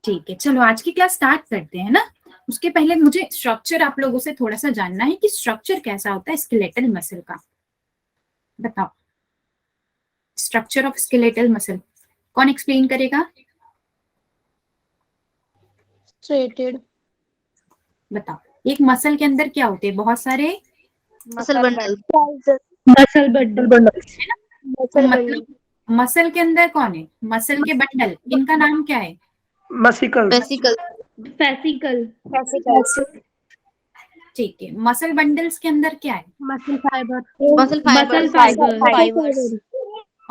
ठीक है, चलो आज की क्लास स्टार्ट करते हैं ना। उसके पहले मुझे स्ट्रक्चर आप लोगों से थोड़ा सा जानना है कि स्ट्रक्चर कैसा होता है स्केलेटल मसल का। बताओ, स्ट्रक्चर ऑफ स्केलेटल मसल कौन एक्सप्लेन करेगा? स्ट्रेटेड। बताओ, एक मसल के अंदर क्या होते हैं? बहुत सारे मसल बंडल। Muscle bundle. मतलब मसल के अंदर कौन है? मसल के बंडल, इनका नाम क्या है? मसिकल। फेसिकल। ठीक है, मसल बंडल्स के अंदर क्या है? Muscle fibre. और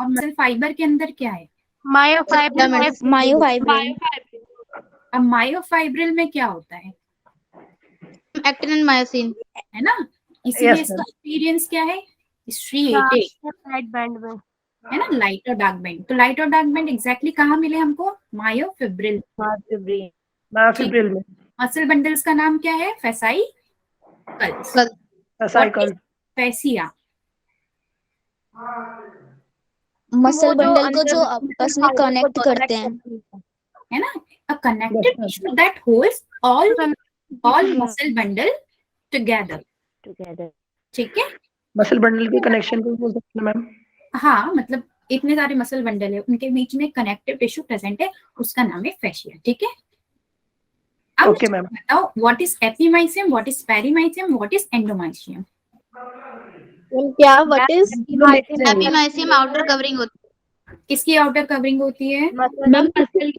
मसल फाइबर के अंदर क्या है? मायोफाइबर। अब मायोफाइब्रिल में क्या होता है? Actin and myosin. है ना, इसीलिए इसका अपीयरेंस क्या है? स्ट्रिएटेड, बैंड में है ना, लाइट और डार्क बैंड। तो लाइट और डार्क बैंड एग्जैक्टली कहाँ मिले हमको? मायोफिब्रिल। मायोफिब्रिल में। मसल बंडल्स का नाम क्या है? फेसाइकल्स। फैसिया। मसल बंडल को जो आपस में कनेक्ट करते हैं, है ना, a connected tissue that holds all muscle bundle together. ठीक है, मसल बंडल के कनेक्शन को बोल सकते हैं मैम। हाँ, मतलब इतने सारे मसल बंडल है, उनके बीच में कनेक्टिव टिश्यू प्रेजेंट है, उसका नाम है फैशिया। ठीक है, अब ओके मैम। बताओ, what is epimysium, what is perimysium, what is endomysium? क्या what is epimysium outer covering होती है। किसकी आउटर कवरिंग होती है? मसल की।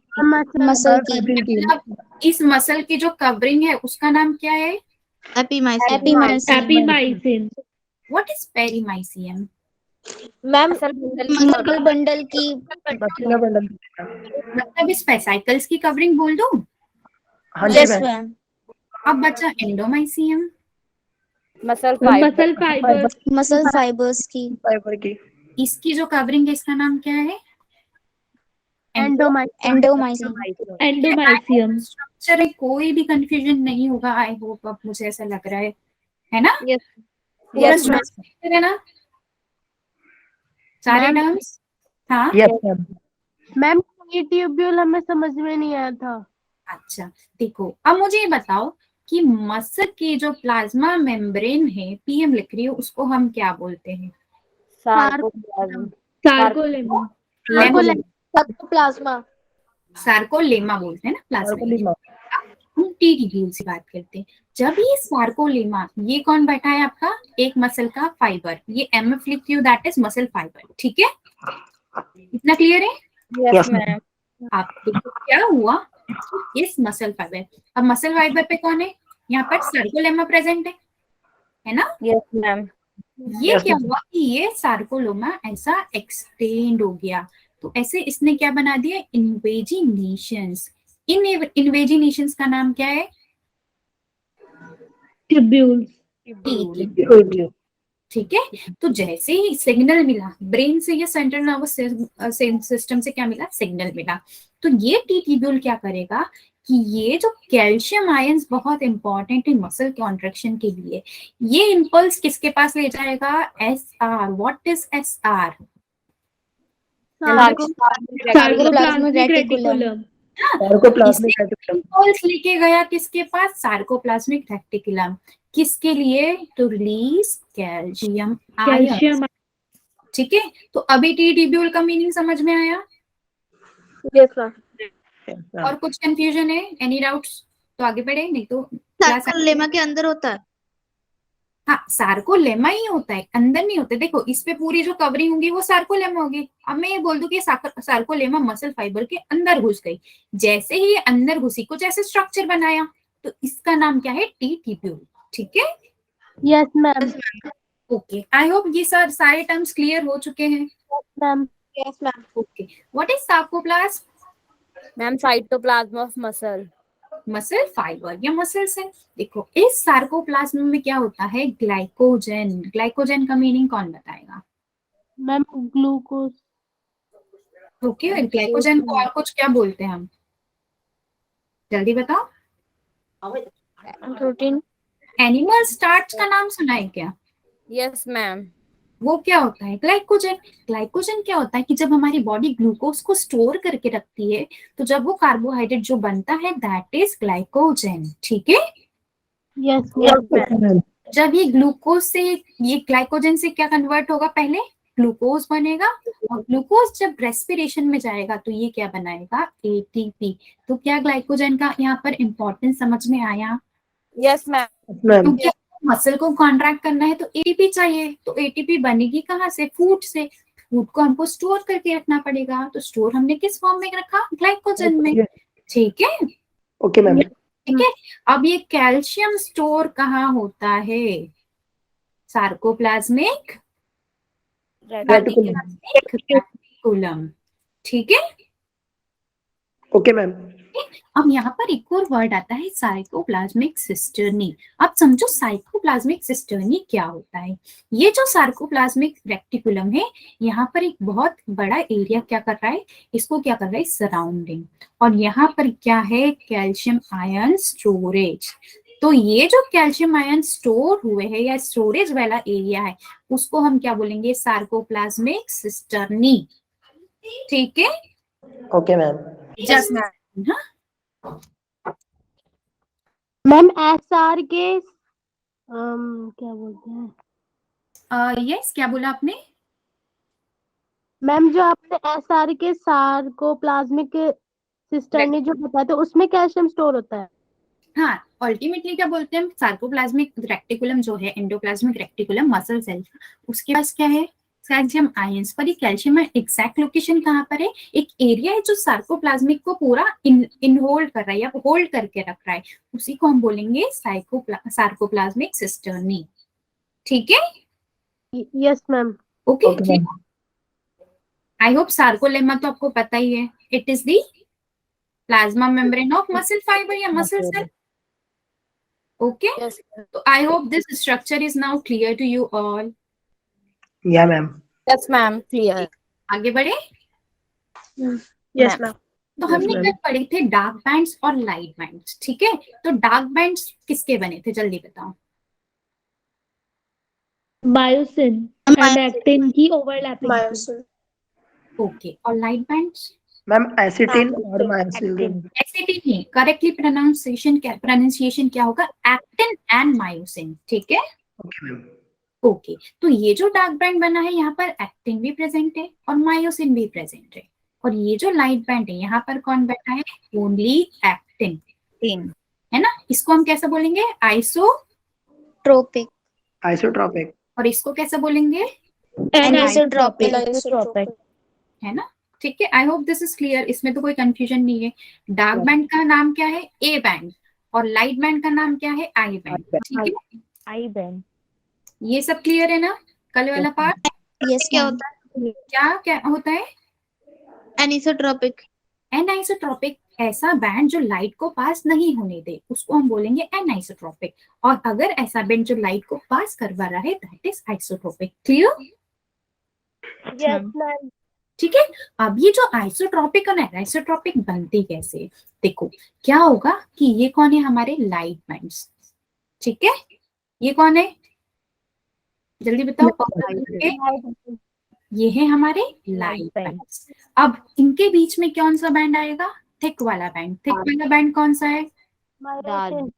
मतलब इस मसल की जो कवरिंग है उसका नाम क्या है? Epimysium. What is perimysium? Ma'am muscle bundle की मसल बंडल। मतलब इस फेसाइकल्स की कवरिंग बोल दूं? हाँ जी मैम। मैम। अब बचा एंडोमाइसियम। मसल फाइबर्स की। फाइबर की। इसकी जो कवरिंग है इसका नाम क्या है? एंडोमाइसिन। स्ट्रक्चर है, कोई भी कंफ्यूजन नहीं होगा। आई होप, अब मुझे ऐसा लग रहा है ना? पूरा स्ट्रक्चर है ना, सारे टर्म्स? हाँ, यस मैम। मैम ये ट्यूब्यूल हमें समझ में नहीं आया था। अच्छा देखो, अब मुझे ये बताओ कि मसल की जो प्लाज्मा मेम्ब्रेन है, पीएम लिख रही हो, उसको हम क्या बोलते हैं? प्लाज्मा। सार्कोलेमा बोलते हैं ना प्लाज्मा। सार्कोलेमा। हम टी ट्यूब्यूल से बात करते हैं। जब ये सार्कोलेमा, ये कौन बैठा है आपका? एक मसल का फाइबर, ये एमएफ लिखती हूँ, दैट इज मसल फाइबर। ठीक है, इतना क्लियर है? Yes ma'am. आप देखो क्या हुआ, इस मसल फाइबर, अब मसल फाइबर पे कौन है? यहाँ पर सार्कोलेमा प्रेजेंट है ना? Yes ma'am. ये Yes, क्या ma'am. हुआ कि ये सार्कोलोमा ऐसा एक्सटेंड हो गया, तो ऐसे इसने क्या बना दिया? इन्वेजिनेशंस। इन इन्वेजिनेशंस का नाम क्या है? ट्यूब्यूल्स। ठीक है, तो जैसे ही सिग्नल मिला ब्रेन से या सेंट्रल नर्वस सिस्टम से, क्या मिला? सिग्नल मिला। तो ये टी ट्यूब्यूल क्या करेगा कि ये जो कैल्शियम आयंस बहुत इंपॉर्टेंट है मसल कॉन्ट्रैक्शन के लिए, ये इंपल्स किसके पास ले जाएगा? S R. What is S R? Sarcoplasmic reticulum. Sarcoplasmic reticulum. Impulse लेके गया किसके पास? Sarcoplasmic reticulum. किसके लिए? To release calcium ions. ठीक है, तो अभी टी ट्यूब्यूल का मीनिंग समझ में आया? और कुछ कंफ्यूजन है? Any doubts? तो आगे बढ़े, नहीं तो सार्कोलेमा के अंदर होता है। हाँ, सार्कोलेमा ही होता है, अंदर नहीं होता। देखो, इस पे पूरी जो कवरिंग होगी वो सार्कोलेमा होगी। अब मैं ये बोल दूं कि सार्कोलेमा मसल फाइबर के अंदर घुस गई, जैसे ही ये अंदर घुसी, कुछ ऐसे स्ट्रक्चर बनाया, तो इसका नाम क्या है? T tubule. ठीक है, yes ma'am. Okay, I hope ये सारे टर्म्स क्लियर हो चुके हैं। Ma'am. Yes ma'am. Okay, what is sarcoplasm? Ma'am cytoplasm of muscle. Muscle fibre या मसल सेल। देखो, इस सार्कोप्लाज्म में क्या होता है? ग्लाइकोजन। ग्लाइकोजन का मीनिंग कौन बताएगा? Ma'am glucose. ओके, ग्लाइकोजन को और कुछ क्या बोलते हैं हम? जल्दी बताओ। प्रोटीन। एनिमल स्टार्च का नाम सुना है क्या? Yes ma'am. वो क्या होता है? ग्लाइकोजन। ग्लाइकोजन क्या होता है कि जब हमारी बॉडी ग्लूकोज को स्टोर करके रखती है, तो जब वो कार्बोहाइड्रेट जो बनता है दैट इज ग्लाइकोजन। ठीक है, यस ओके मैम। जब ये ग्लूकोज से, ये ग्लाइकोजन से क्या कन्वर्ट होगा? पहले ग्लूकोज बनेगा, और ग्लूकोज जब रेस्पिरेशन में जाएगा तो ये क्या बनाएगा? एटीपी। तो क्या ग्लाइकोजन का यहाँ पर इंपॉर्टेंस समझ में आया? Yes ma'am. मैम क्योंकि मसल को कॉन्ट्रैक्ट करना है तो एटीपी चाहिए, तो एटीपी बनेगी कहाँ से? फूड से। फूड को हमको स्टोर करके रखना पड़ेगा, तो स्टोर हमने किस फॉर्म में रखा? ग्लाइकोजन में। ठीक है, ओके मैम। ठीक है। अब ये कैल्शियम स्टोर कहाँ होता है? Sarcoplasmic reticulum. ठीक है, ओके मैम। अब यहाँ पर एक और वर्ड आता है साइकोप्लाज्मिक सिस्टर्नी। अब समझो साइकोप्लाज्मिक सिस्टर्नी क्या होता है। ये जो सार्कोप्लाज्मिक रेटिकुलम है, यहाँ पर एक बहुत बड़ा एरिया क्या कर रहा है? इसको क्या कर रहा है? सराउंडिंग। और यहाँ पर क्या है? Calcium ion storage. तो ये जो कैल्शियम आयन स्टोर हुए हैं या स्टोरेज वाला एरिया है, उसको हम क्या बोलेंगे? Sarcoplasmic cisternae. ठीक है, okay ma'am. Just ma'am SR के क्या बोलते हैं? यस, क्या बोला आपने? मैम जो आपने एसआर के सार्कोप्लाज्मिक सिस्टर ने जो बताया था उसमें कैल्शियम स्टोर होता है। हाँ, अल्टीमेटली क्या बोलते हैं? सार्कोप्लाज्मिक रेक्टिकुलम जो है, एंडोप्लाज्मिक रेक्टिकुलम मसल सेल, उसके पास क्या है? Calcium ions. पर ये कैल्शियम एग्जैक्ट लोकेशन कहाँ पर है? एक एरिया है जो सार्कोप्लाज्मिक को पूरा इनहोल्ड कर रहा है या होल्ड करके रख रहा है, उसी को हम बोलेंगे सार्कोप्लाज्मिक सिस्टर्नी। ठीक है, yes ma'am. Okay. Okay ma'am. I hope sarcolemma तो आपको पता ही है, it is the plasma membrane of muscle fibre या muscle cell. Okay, so I hope this structure is now clear to you all. या ma'am. Yes ma'am clear. आगे बढ़े। Yes ma'am. तो हमने कल पढ़े थे डार्क बैंड्स और लाइट बैंड्स। ठीक है, तो डार्क बैंड्स किसके बने थे? जल्दी बताओ। मायोसिन एंड एक्टिन की ओवरलैपिंग। ओके, और लाइट बैंड्स? मैम एसिटिन और मायोसिन। एसिटिन ही करेक्टली प्रोनाउंसिएशन क्या होगा? Actin and myosin. ठीक है, ओके मैम। ओके। तो ये जो डार्क बैंड बना है, यहाँ पर एक्टिन भी प्रेजेंट है और मायोसिन भी प्रेजेंट है। और ये जो लाइट बैंड है, यहाँ पर कौन बैठा है? ओनली एक्टिन, है ना? इसको हम कैसा बोलेंगे? ट्रोपिक। आइसोट्रोपिक। और इसको कैसा बोलेंगे? एनिसोट्रोपिक। है ना? ठीक है, I hope this is clear. इसमें तो कोई कंफ्यूजन नहीं है। डार्क बैंड का नाम क्या है? A band. और लाइट बैंड का नाम क्या है? I band. ठीक है, आई बैंड। ये सब क्लियर है ना? कल वाला पार्ट यस क्या होता है? क्या होता है? एनिसोट्रोपिक। एनाइसोट्रोपिक ऐसा बैंड जो लाइट को पास नहीं होने दे, उसको हम बोलेंगे एनाइसोट्रोपिक। और अगर ऐसा बैंड जो लाइट को पास करवा रहा है, that is isotropic. Clear? Yes ma'am. ठीक है, अब ये जो आइसोट्रोपिक और एनाइसोट्रोपिक बनते कैसे? देखो, क्या होगा कि ये कौन है? हमारे लाइट बैंड्स। ठीक है, ये कौन है? जल्दी बताओ। ये है हमारे लाइट बैंड्स। अब इनके बीच में कौन सा बैंड आएगा? थिक वाला बैंड। थिक वाला बैंड कौन सा है? मायोसिन।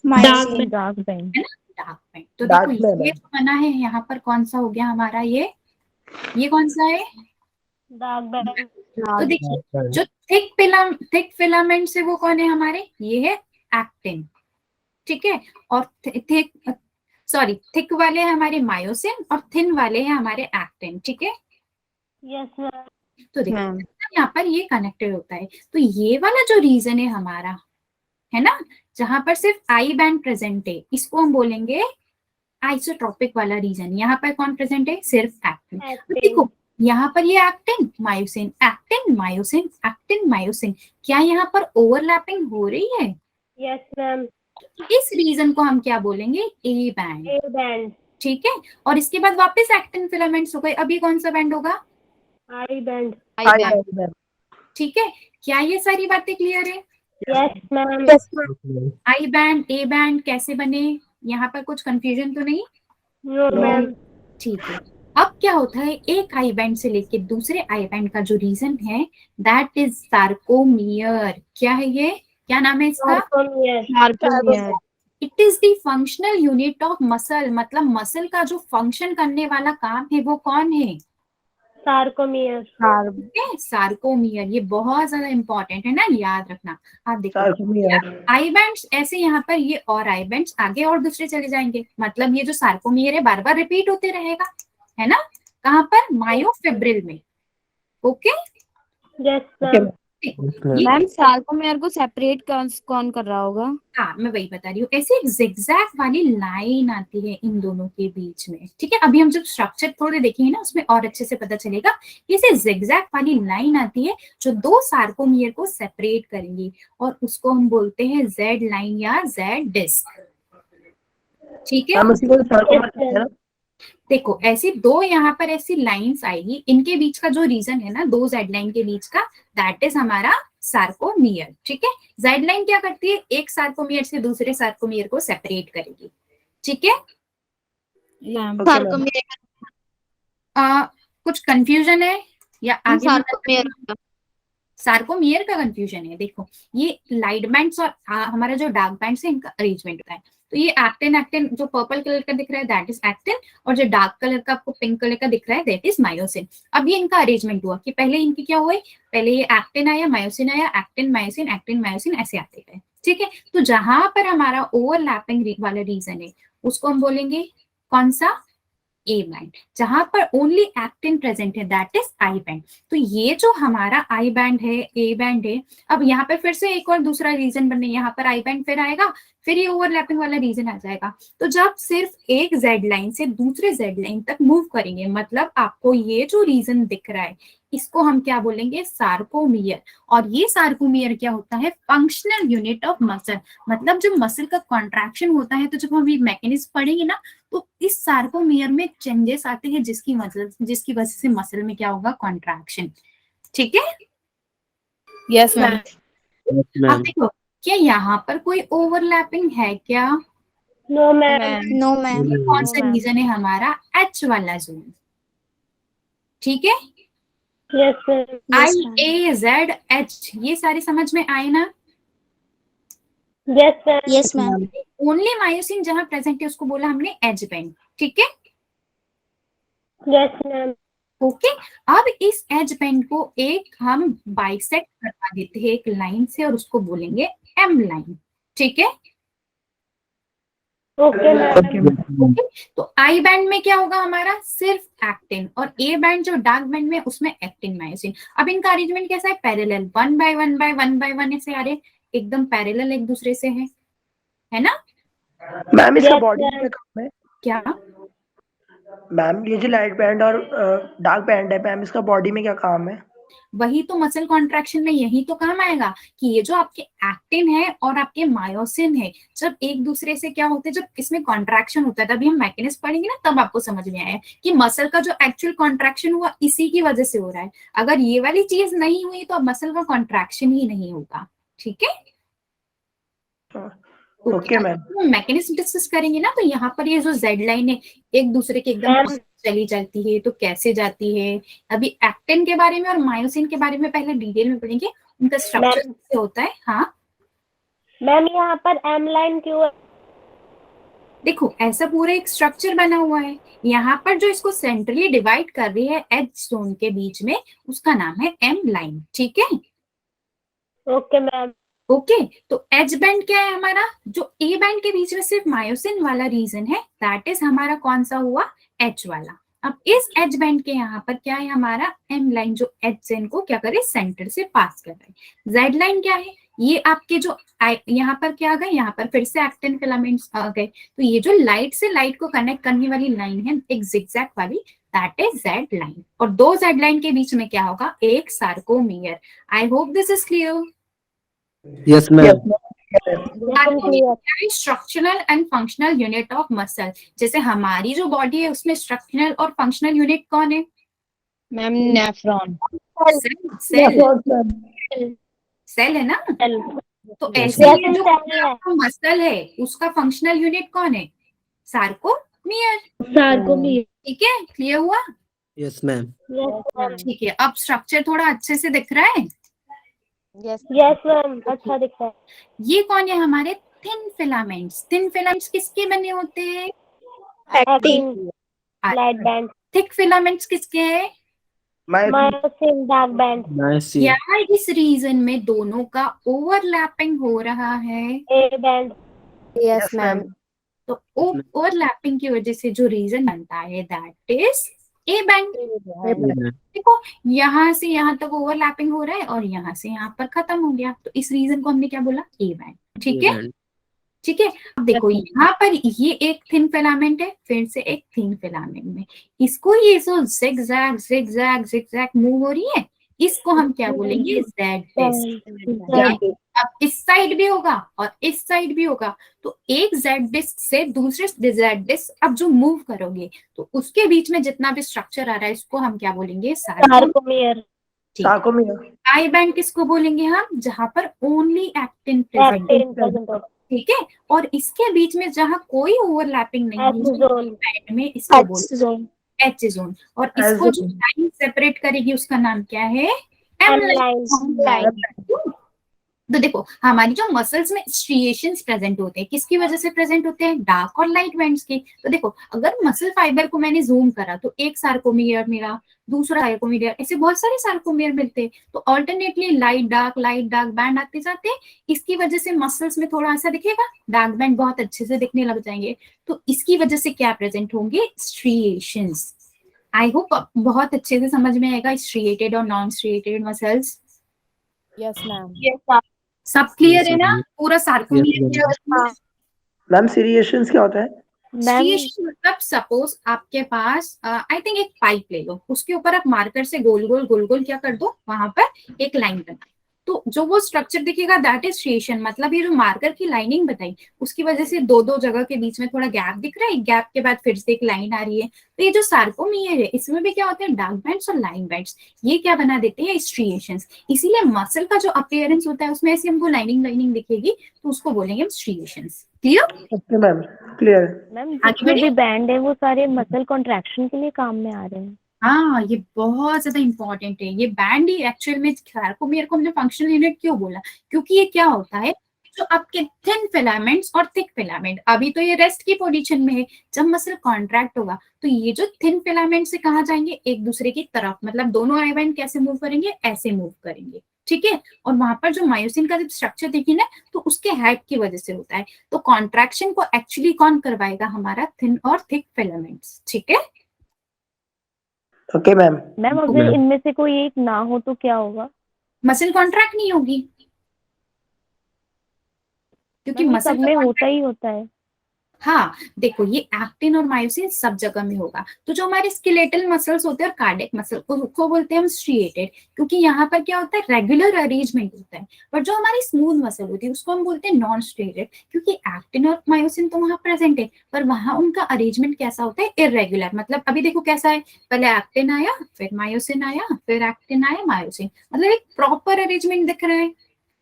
मायोसिन। Dark band. है ना? Dark band. तो Dark देखो band ये है। जो बना है यहाँ पर कौन सा हो गया हमारा? ये कौन सा है? Dark band. तो देखिए, जो थिक फिलामेंट है वो कौन है हमारे? ये है एक्टिन। ठीक है, और थिक वाले हैं हमारे मायोसिन और थिन वाले हैं हमारे एक्टिन। ठीक है, यस मैम। तो देखो यहाँ पर ये कनेक्टेड होता है। तो ये वाला जो रीजन है हमारा, है ना, जहां पर सिर्फ आई बैंड प्रेजेंट है, इसको हम बोलेंगे आइसोट्रोपिक वाला रीजन। यहाँ पर कौन प्रेजेंट है? सिर्फ एक्टिन। देखो यहाँ पर ये actin myosin, actin myosin, actin myosin, क्या यहाँ पर ओवरलैपिंग हो रही है? Yes ma'am. इस रीजन को हम क्या बोलेंगे? A band. A band. ठीक है, और इसके बाद वापस एक्टिन फिलामेंट्स हो गए। अभी कौन सा बैंड होगा? I band. मैम। ठीक है, क्या ये सारी बातें क्लियर है? Yes ma'am. I band, A band कैसे बने? यहाँ पर कुछ कंफ्यूजन तो नहीं? No ma'am. ठीक है, अब क्या होता है, एक आई बैंड से लेके दूसरे आई बैंड का जो रीजन है दैट इज सार्कोमियर। क्या है ये, क्या नाम है इसका? Sarcomere. It is the functional unit of muscle, मतलब मसल का जो फंक्शन करने वाला काम है वो कौन है? सार्कोमियर। सार्कोमियर। ये बहुत ज्यादा इंपॉर्टेंट है ना, याद रखना। आप देखो सार्कोमियर। आई बैंड्स ऐसे यहाँ पर ये और आई बैंड्स आगे और दूसरे चले जाएंगे, मतलब ये जो सार्कोमियर है बार बार रिपीट होते रहेगा, है ना? कहाँ पर? मायोफिब्रिल में। Okay yes okay ma'am. ये मैम सार्कोमेयर को सेपरेट कौन कर रहा होगा? हाँ मैं वही बता रही हूँ, ऐसे एक जिगजैग वाली लाइन आती है इन दोनों के बीच में, ठीक है? अभी हम जब स्ट्रक्चर थोड़े देखेंगे ना उसमें और अच्छे से पता चलेगा। ऐसे जिगजैग वाली लाइन आती है जो दो सार्कोमियर को सेपरेट करेंगी और उसको हम बोलते हैं जेड लाइन या जेड डिस्क, ठीक है? मैम उसी को सार्कोमियर कहते हैं ना? देखो ऐसी दो यहाँ पर ऐसी लाइंस आएगी, इनके बीच का जो रीजन है ना दो जेड लाइन के बीच का, दैट इज हमारा सार्कोमियर, ठीक है? जेड लाइन क्या करती है, एक सार्कोमियर से दूसरे सार्कोमियर को सेपरेट करेगी, ठीक है? सार्कोमेयर। कुछ कंफ्यूजन है या आगे मैं सार्कोमेयर। सार्कोमियर का कंफ्यूजन है? देखो ये लाइट बैंड्स और हमारा जो डार्क बैंड्स है इनका अरेंजमेंट होता है। तो ये एक्टिन, एक्टिन जो पर्पल कलर का दिख रहा है दैट इज एक्टिन, और जो डार्क कलर का आपको पिंक कलर का दिख रहा है दैट इज मायोसिन। अब ये इनका अरेंजमेंट हुआ कि पहले इनके क्या हुए, पहले ये एक्टिन आया, मायोसिन आया, एक्टिन मायोसिन ऐसे आते गए, ठीक है? तो जहां पर हमारा ओवरलैपिंग वाला रीजन है उसको हम बोलेंगे कौन सा? A band. जहां पर ओनली एक्टिन प्रेजेंट है दैट इज आई बैंड। तो ये जो हमारा आई बैंड है, ए बैंड है, अब यहाँ पर फिर से एक और दूसरा रीजन बनने, यहाँ पर आई बैंड फिर आएगा, फिर ये ओवरलैपिंग वाला रीजन आ जाएगा। तो जब सिर्फ एक जेड लाइन से दूसरे जेड लाइन तक मूव करेंगे, मतलब आपको ये जो रीजन दिख रहा है इसको हम क्या बोलेंगे? सार्कोमियर। और ये सार्कोमियर क्या होता है? Functional unit of muscle. मतलब जब मसल का कॉन्ट्रैक्शन होता है तो जब हम ये मैकेनिज्म पढ़ेंगे ना तो इस सार्कोमियर में चेंजेस आते हैं जिसकी वजह से मसल में क्या होगा? कॉन्ट्रैक्शन, ठीक है? Yes ma'am. अब देखो क्या यहाँ पर कोई ओवरलैपिंग है क्या? No ma'am. No ma'am. कौन सा रीजन है हमारा? एच वाला जोन, ठीक है? Yes ma'am. I A Z H, ये सारे समझ में आए ना? Yes ma'am. Yes ma'am. Only myosin जहां प्रेजेंट है उसको बोला हमने एज बैंड, ठीक है? Yes ma'am. ओके अब इस एज बैंड को एक हम बाइसेक्ट करवा देते हैं एक लाइन से और उसको बोलेंगे एम लाइन, ठीक है? Okay ma'am. ओके तो आई बैंड में क्या होगा हमारा? सिर्फ एक्टिन, और ए बैंड जो डार्क बैंड में उसमें एक्टिन मायोसिन। अब इनका अरेंजमेंट कैसा है? Parallel, one by one by one by one ऐसे आ रहे, एकदम पैरेलल एक दूसरे से है ना? मैम इसका Yes, बॉडी ma'am. में काम है? क्या मैम ये जो लाइट बैंड और डार्क बैंड है मैम, इसका बॉडी में क्या काम है? वही तो मसल कॉन्ट्रैक्शन में यही तो काम आएगा कि ये जो आपके एक्टिन है और आपके मायोसिन है जब एक दूसरे से क्या होते हैं, जब इसमें कॉन्ट्रैक्शन होता है तभी हम मैकेनिज्म पढ़ेंगे ना, तब आपको समझ में आया कि मसल का जो एक्चुअल कॉन्ट्रैक्शन हुआ इसी की वजह से हो रहा है। अगर ये वाली चीज नहीं हुई तो अब मसल का कॉन्ट्रैक्शन ही नहीं होगा, ठीक है? Okay ma'am. मैकेनिज्म डिस्कस करेंगे ना, तो यहाँ पर ये जो जेड लाइन है एक दूसरे के एकदम मैम। चली जाती है तो कैसे जाती है, अभी एक्टिन के बारे में और मायोसिन के बारे में पहले डिटेल में पढ़ेंगे, उनका स्ट्रक्चर कैसे होता है। हाँ मैम यहाँ पर एम लाइन क्यों है? देखो ऐसा पूरा एक स्ट्रक्चर बना हुआ है, यहाँ पर जो इसको सेंट्रली डिवाइड कर रही है एच जोन के बीच में उसका नाम है एम लाइन, ठीक है? Okay ma'am. ओके तो एच बैंड क्या है हमारा? जो ए बैंड के बीच में सिर्फ मायोसिन वाला रीजन है दैट इज हमारा कौन सा हुआ? एच वाला। अब इस एच बैंड के यहाँ पर क्या है हमारा? एम लाइन, जो एच जोन को क्या करे? सेंटर से पास कर रहा है। जेड लाइन क्या है? ये आपके जो यहाँ पर क्या आ गए? यहाँ पर फिर से एक्टिन फिलामेंट्स आ गए, तो ये जो लाइट से लाइट को कनेक्ट करने वाली लाइन है एक जिगजैग वाली, दैट इज जेड लाइन। और दो जेड लाइन के बीच में क्या होगा? एक sarcomere. I hope this is clear. Yes, ma'am. Structural and functional unit of muscle, जैसे हमारी जो बॉडी है उसमें स्ट्रक्चरल और फंक्शनल यूनिट कौन है? Ma'am nephron. सेल है ना? तो Yes, ऐसे ही जो sir. मसल है उसका फंक्शनल यूनिट कौन है? सार्कोमियर। सार्कोमियर। ठीक है, क्लियर हुआ? Yes, ma'am. ठीक है, अब स्ट्रक्चर थोड़ा अच्छे से दिख रहा है? यस मैम, अच्छा दिखता है। ये कौन है? हमारे थिन फिलामेंट्स। थिन फिलामेंट्स किसके बने होते हैं? Actin, light band, thick filaments किसके हैं? Myosin, dark band, Nice. क्या इस रीजन में दोनों का ओवरलैपिंग हो रहा है? A band. Yes ma'am. तो ओवरलैपिंग की वजह से जो रीजन बनता है दैट इज ए बैंड। देखो, यहाँ से यहाँ तक ओवरलैपिंग हो रहा है और यहाँ से यहाँ पर खत्म हो गया, तो इस रीजन को हमने क्या बोला? A band. ठीक है, ठीक है। अब देखो यहाँ पर ये एक थिन फिलामेंट है, फिर से एक थिन फिलामेंट में इसको ये जो जिगजैग जिगजैग जिगजैग मूव हो रही है, इसको हम क्या बोलेंगे? Z disc. अब इस साइड भी होगा और इस साइड भी होगा, तो एक जेड डिस्क से दूसरे जेड डिस्क अब जो मूव करोगे तो उसके बीच में जितना भी स्ट्रक्चर आ रहा है इसको हम क्या बोलेंगे? सार्कोमियर। सार्कोमियर। आई बैंड किसको बोलेंगे हम? जहां पर ओनली एक्टिन प्रेजेंट है। ठीक है, और इसके बीच में जहां कोई ओवरलैपिंग नहीं है बैंड में, इसको बोलते एच जोन। और इसको जो लाइन सेपरेट करेगी उसका नाम क्या है? M line. तो देखो, हमारी जो मसल्स में स्ट्रिएशंस प्रेजेंट होते हैं, किसकी वजह से प्रेजेंट होते हैं? डार्क और लाइट बैंड्स की। तो देखो, अगर मसल फाइबर को मैंने जूम करा तो एक सार्कोमियर मिला, दूसरा सार्कोमियर, ऐसे बहुत सारे सार्कोमियर मिलते हैं। तो ऑल्टरनेटली लाइट डार्क बैंड आते जाते हैं। इसकी वजह से मसल्स में थोड़ा ऐसा दिखेगा, डार्क बैंड बहुत अच्छे से दिखने लग जाएंगे। तो इसकी वजह से क्या प्रेजेंट होंगे? स्ट्रिएशंस। आई होप बहुत अच्छे से समझ में आएगा स्ट्रिएटेड और non striated muscles. Yes ma'am. सब क्लियर है ना? पूरा सार्कोमियर। मैम सीरिएशंस क्या होता है? स्ट्रिएशन मतलब सपोज आपके पास आई थिंक एक पाइप ले लो, उसके ऊपर आप मार्कर से गोल गोल क्या कर दो, वहां पर एक लाइन बना, तो जो वो स्ट्रक्चर दिखेगा दैट इज स्ट्रिएशन। मतलब ये जो मार्कर की लाइनिंग बताई उसकी वजह से दो दो जगह के बीच में थोड़ा गैप दिख रहा है, गैप के बाद फिर से एक लाइन आ रही है। तो ये जो सार्कोमियर है इसमें भी क्या होते हैं? डार्क बैंड्स और लाइन बैंड्स, ये क्या बना देते हैं? स्ट्रिएशंस। इसीलिए मसल का जो अपीयरेंस होता है उसमें ऐसे हमको लाइनिंग दिखेगी, तो उसको बोलेंगे हम striations. Clear? Okay ma'am, clear. Ma'am जितने भी बैंड है वो सारे मसल कॉन्ट्रैक्शन के लिए काम में आ रहे हैं। हाँ, ये बहुत ज्यादा इंपॉर्टेंट है। ये बैंड ही एक्चुअल में सार्कोमियर को हमने फंक्शनल यूनिट क्यों बोला? क्योंकि ये क्या होता है, जो आपके थिन फिलामेंट्स और थिक फिलामेंट, अभी तो ये रेस्ट की पोजीशन में है, जब मसल कॉन्ट्रैक्ट होगा तो ये जो थिन फिलामेंट से कहाँ जाएंगे? एक दूसरे की तरफ। मतलब दोनों आई बैंड कैसे मूव करेंगे? ऐसे मूव करेंगे। ठीक है, और वहां पर जो मायोसिन का जब स्ट्रक्चर देखिए ना, तो उसके हाइट की वजह से होता है। तो कॉन्ट्रैक्शन को एक्चुअली कौन करवाएगा? हमारा थिन और थिक फिलामेंट्स। ठीक है, ओके मैम। मैम अगर इनमें से कोई एक ना हो तो क्या होगा? मसल कॉन्ट्रैक्ट नहीं होगी, क्योंकि मैम मसल सब में होता ही होता है। हाँ देखो, ये एक्टिन और मायोसिन सब जगह में होगा। तो जो हमारे स्केलेटल मसल्स होते हैं और कार्डियक मसल को बोलते हैं हम स्ट्रिएटेड, क्योंकि यहाँ पर क्या होता है? रेगुलर अरेंजमेंट होता है। पर जो हमारी स्मूथ मसल होती है उसको हम बोलते हैं नॉन स्ट्रिएटेड, क्योंकि एक्टिन और मायोसिन तो वहां प्रेजेंट है पर वहां उनका अरेंजमेंट कैसा होता है? इरेगुलर। मतलब अभी देखो कैसा है, पहले एक्टिन आया, फिर मायोसिन आया, फिर एक्टिन आया, मायोसिन, मतलब एक प्रॉपर अरेंजमेंट दिख रहा है,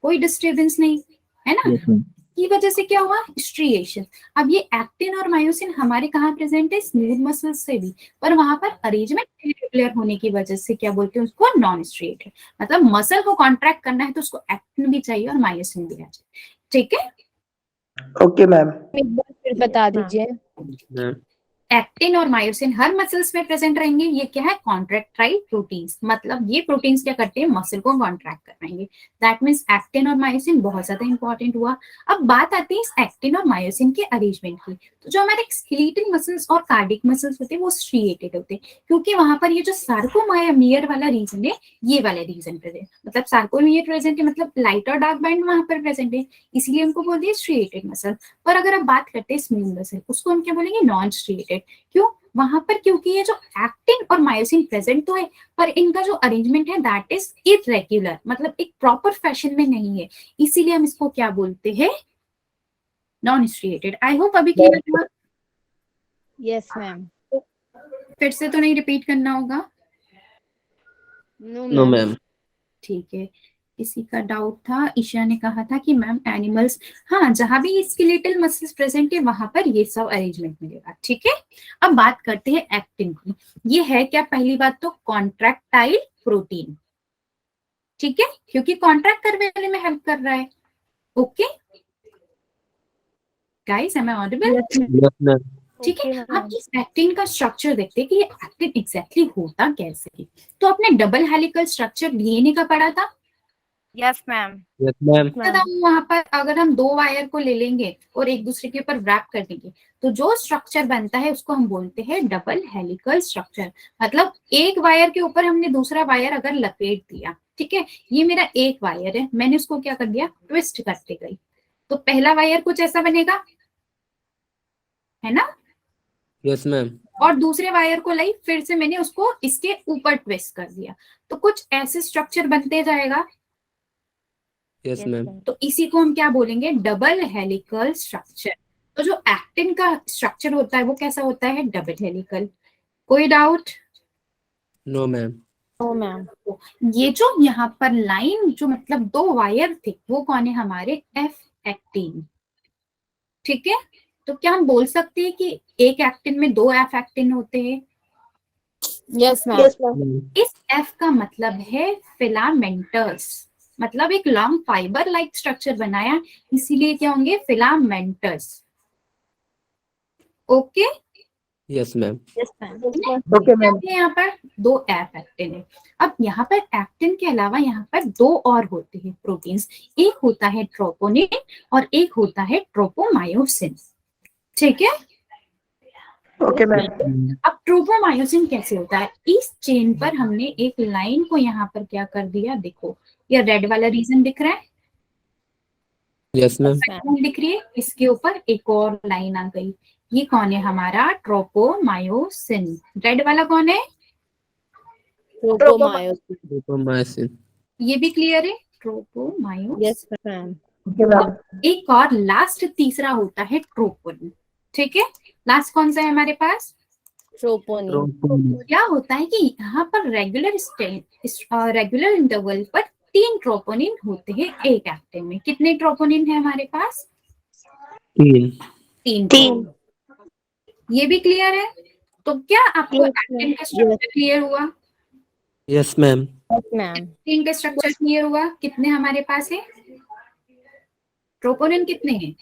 कोई डिस्टर्बेंस नहीं है ना। की वजह से क्या हुआ? स्ट्रिएशन। अब ये एक्टिन और मायोसिन हमारे कहाँ प्रेजेंट है? स्मूथ मसल्स से भी, पर वहां पर अरेंजमेंट इरेगुलर होने की वजह से क्या बोलते हैं उसको? Non striated. मतलब मसल को कॉन्ट्रैक्ट करना है तो उसको एक्टिन भी चाहिए और मायोसिन भी चाहिए। ठीक है, ओके मैम। एक बार फिर बता दीजिए। एक्टिन और मायोसिन हर मसल्स में प्रेजेंट रहेंगे। ये क्या है? Contractile proteins. मतलब ये प्रोटीन्स क्या करते हैं? मसल को कॉन्ट्रैक्ट कराएंगे। दैट मीन्स एक्टिन और मायोसिन बहुत ज्यादा इंपॉर्टेंट हुआ। अब बात आती है इस एक्टिन और मायोसिन के अरेंजमेंट की। तो जो हमारे स्केलेटल मसल्स और कार्डियक मसल्स होते हैं वो स्ट्रिएटेड होते हैं, क्योंकि वहां पर ये जो सार्कोमियर वाला रीजन है, ये वाला रीजन प्रेजेंट, मतलब सार्कोमियर प्रेजेंट है, मतलब लाइट और डार्क बैंड वहां पर प्रेजेंट है, इसलिए उनको बोलते हैं स्ट्रिएटेड मसल। पर अगर आप बात करते हैं स्मूथ मसल, उसको हम क्या बोलेंगे? Non striated. क्यों? वहां पर क्योंकि ये जो एक्टिन और मायोसिन प्रेजेंट तो है पर इनका जो अरेंजमेंट है दैट इज इरेगुलर, मतलब एक प्रॉपर फैशन में नहीं है, इसीलिए हम इसको क्या बोलते हैं? Non striated. आई होप अभी क्लियर हुआ। Yes ma'am. फिर से तो नहीं रिपीट करना होगा? No No, ma'am. ma'am. ठीक है, किसी का डाउट था? ईशा ने कहा था कि मैम एनिमल्स, हाँ जहां भी स्केलेटल मसल्स प्रेजेंट है वहां पर ये सब अरेंजमेंट मिलेगा। ठीक है, अब बात करते हैं एक्टिन की। ये है क्या? पहली बात तो कॉन्ट्रैक्टाइल प्रोटीन, ठीक है, क्योंकि कॉन्ट्रैक्ट करने में हेल्प कर रहा है। Okay guys, am I audible? Yes, ma'am. ठीक है, Okay, अब ma'am. इस एक्टिन का स्ट्रक्चर देखते हैं कि ये एक्टिन एग्जैक्टली होता कैसे है। तो आपने डबल हेलिकल स्ट्रक्चर डीएनए का पढ़ा था? Yes, ma'am. Yes, ma'am. वहां पर अगर हम दो वायर को ले लेंगे और एक दूसरे के ऊपर रैप कर देंगे तो जो स्ट्रक्चर बनता है उसको हम बोलते हैं डबल हेलिकल स्ट्रक्चर। मतलब एक वायर के ऊपर हमने दूसरा वायर अगर लपेट दिया, ठीक है, ये मेरा एक वायर है, मैंने उसको क्या कर दिया? ट्विस्ट करते गई, तो पहला वायर कुछ ऐसा बनेगा, है ना? Yes, ma'am. और दूसरे वायर को लाई, फिर से मैंने उसको इसके ऊपर ट्विस्ट कर दिया, तो कुछ ऐसे स्ट्रक्चर बनते जाएगा। Yes, ma'am. तो इसी को हम क्या बोलेंगे? Double helical structure. तो जो एक्टिन का स्ट्रक्चर होता है वो कैसा होता है? Double helical. कोई doubt? No, ma'am. Oh, ma'am. ये जो यहाँ पर लाइन, जो मतलब दो वायर थे, वो कौन है? हमारे एफ एक्टिन। ठीक है, तो क्या हम बोल सकते हैं कि एक एक्टिन में दो एफ एक्टिन होते हैं? Yes, ma'am. इस एफ का मतलब है फिलामेंटस, मतलब एक लॉन्ग फाइबर लाइक स्ट्रक्चर बनाया, इसीलिए क्या होंगे? Filamentous. Okay, Yes, ma'am. Yes, ma'am. Okay ma'am. यहाँ पर दो एफ एक्टिन है। अब यहाँ पर एक्टिन के अलावा यहाँ पर दो और होते हैं प्रोटीन्स, एक होता है ट्रोपोनिन और एक होता है ट्रोपोमायोसिन। ठीक है, ओके मैम। अब ट्रोपोमायोसिन कैसे होता है? इस चेन पर हमने एक लाइन को यहाँ पर क्या कर दिया? देखो, ये रेड वाला रीजन दिख रहा है, Yes, ma'am. लाइन दिख रही है, इसके ऊपर एक और लाइन आ गई। ये कौन है? हमारा ट्रोपोमायोसिन। रेड वाला कौन है? Tropomyosin. Tropomyosin. ये भी क्लियर है? Tropomyosin. Yes, ma'am. Okay ma'am. एक और लास्ट तीसरा होता है ट्रोपोनिन। ठीक है, लास्ट कौन सा है हमारे पास? Troponin. Troponin. क्या होता है कि यहाँ पर रेगुलर इंटरवल पर 3 ट्रोपोनिन होते हैं एक एक्टिन में। कितने ट्रोपोनिन है हमारे पास? 3. 3। ये भी क्लियर है? तो क्या आपको Yes, एक्टिन का स्ट्रक्चर क्लियर हुआ? Yes, ma'am. Yes, ma'am. Actin का स्ट्रक्चर क्लियर हुआ? कितने हमारे पास है ट्रोपोनिन? कितने हैं?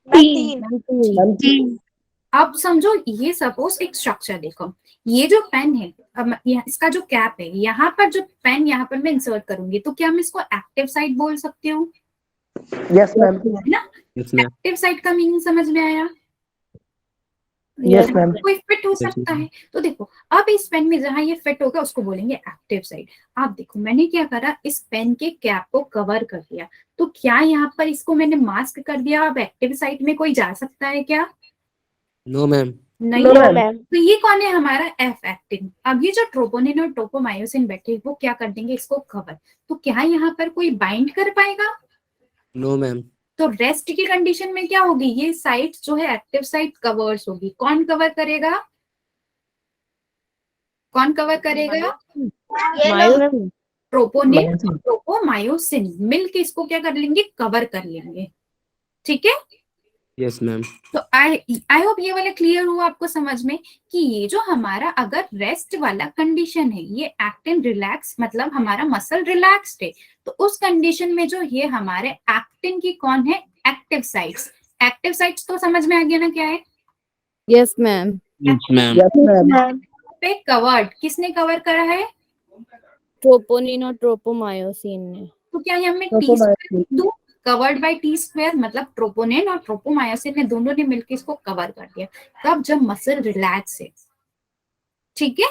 3 अब समझो, ये सपोज एक स्ट्रक्चर देखो, ये जो पेन है, अब इसका जो कैप है, यहाँ पर जो पेन यहाँ पर मैं इंसर्ट करूंगी, तो क्या मैं इसको एक्टिव साइट बोल सकती हूँ? Yes ma'am. है ना? Yes, ma'am. एक्टिव साइट का मीनिंग समझ में आया? Yes ma'am. कोई फिट हो सकता है, तो देखो अब इस पेन में जहां ये फिट होगा उसको बोलेंगे एक्टिव साइट। आप देखो मैंने क्या करा, इस पेन के कैप को कवर कर दिया, तो क्या यहाँ पर इसको मैंने मास्क कर दिया? अब एक्टिव साइट में कोई जा सकता है क्या? No, ma'am. नहीं। No, ma'am. तो ये कौन है? हमारा एफ एक्टिन। अब ये जो ट्रोपोनिन और ट्रोपोमायोसिन बैठे वो क्या कर देंगे? इसको कवर। तो क्या यहाँ पर कोई बाइंड कर पाएगा? No, ma'am. तो रेस्ट की कंडीशन में क्या होगी? ये साइट जो है एक्टिव साइट कवर्स होगी। कौन कवर करेगा? कौन कवर करेगा? Myosin. ट्रोपोनिन और ट्रोपोमायोसिन मिलके इसको क्या कर लेंगे? कवर कर लेंगे। ठीक है, Yes, ma'am. तो आई होप ये वाला क्लियर हुआ आपको समझ में कि ये जो हमारा अगर रेस्ट वाला कंडीशन है, ये एक्टिन रिलैक्स, मतलब हमारा मसल रिलैक्स्ड है, तो उस कंडीशन में जो ये हमारे एक्टिन की कौन है? Active sites. एक्टिव साइट्स तो समझ में आ गया ना क्या है? Yes, ma'am. Yes, ma'am. Yes ma'am. पे कवर्ड, किसने कवर करा है? Troponin और tropomyosin ने. तो क्या यहाँ में टी स्क्वायर दो? कवर्ड बाय टी स्क्वायर, मतलब ट्रोपोनिन और ट्रोपोमायोसिन ने दोनों ने मिलकर इसको कवर कर दिया, तब जब मसल रिलैक्स है। ठीक है,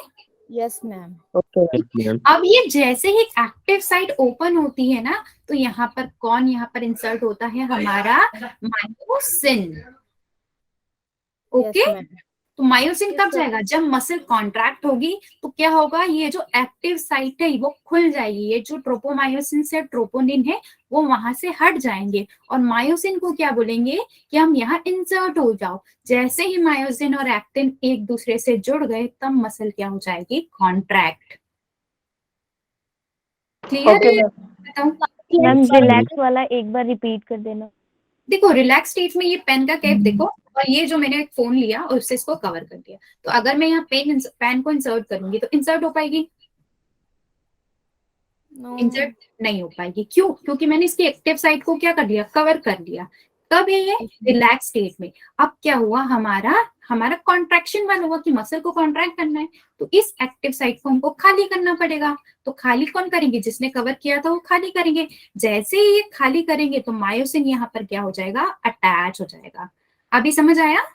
Yes, ma'am. Okay. Yes, ma'am. अब ये जैसे ही एक्टिव साइट ओपन होती है ना, तो यहाँ पर कौन यहाँ पर इंसर्ट होता है? हमारा मायोसिन। Okay, Yes, ma'am. तो मायोसिन कब जाएगा? जब मसल कॉन्ट्रैक्ट होगी, तो क्या होगा? ये जो एक्टिव साइट है वो खुल जाएगी, ये जो ट्रोपोमायोसिन से ट्रोपोनिन है वो वहां से हट जाएंगे, और मायोसिन को क्या बोलेंगे कि हम यहाँ इंसर्ट हो जाओ। जैसे ही मायोसिन और एक्टिन एक दूसरे से जुड़ गए, तब मसल क्या हो जाएगी? कॉन्ट्रैक्ट। क्लियर ओके है? मैम। बताओ। मैम रिलैक्स वाला एक बार रिपीट कर देना। देखो रिलैक्स स्टेट में ये पेन का कैप देखो, और ये जो मैंने एक फोन लिया और उससे इसको कवर कर दिया, तो अगर मैं यहाँ पेन को इंसर्ट करूंगी तो इंसर्ट हो पाएगी? No. इंसर्ट नहीं हो पाएगी। क्यों? क्योंकि मैंने इसकी एक्टिव साइड को क्या कर दिया, कवर कर दिया। कब है ये? रिलैक्स स्टेट में। अब क्या हुआ, हमारा कॉन्ट्रैक्शन वाला हुआ कि मसल को कॉन्ट्रैक्ट करना है, तो इस एक्टिव साइड को हमको खाली करना पड़ेगा। तो खाली कौन करेंगे? जिसने कवर किया था वो खाली करेंगे। जैसे ही ये खाली करेंगे तो मायोसिन यहाँ पर क्या हो जाएगा, अटैच हो जाएगा। अभी समझ आया?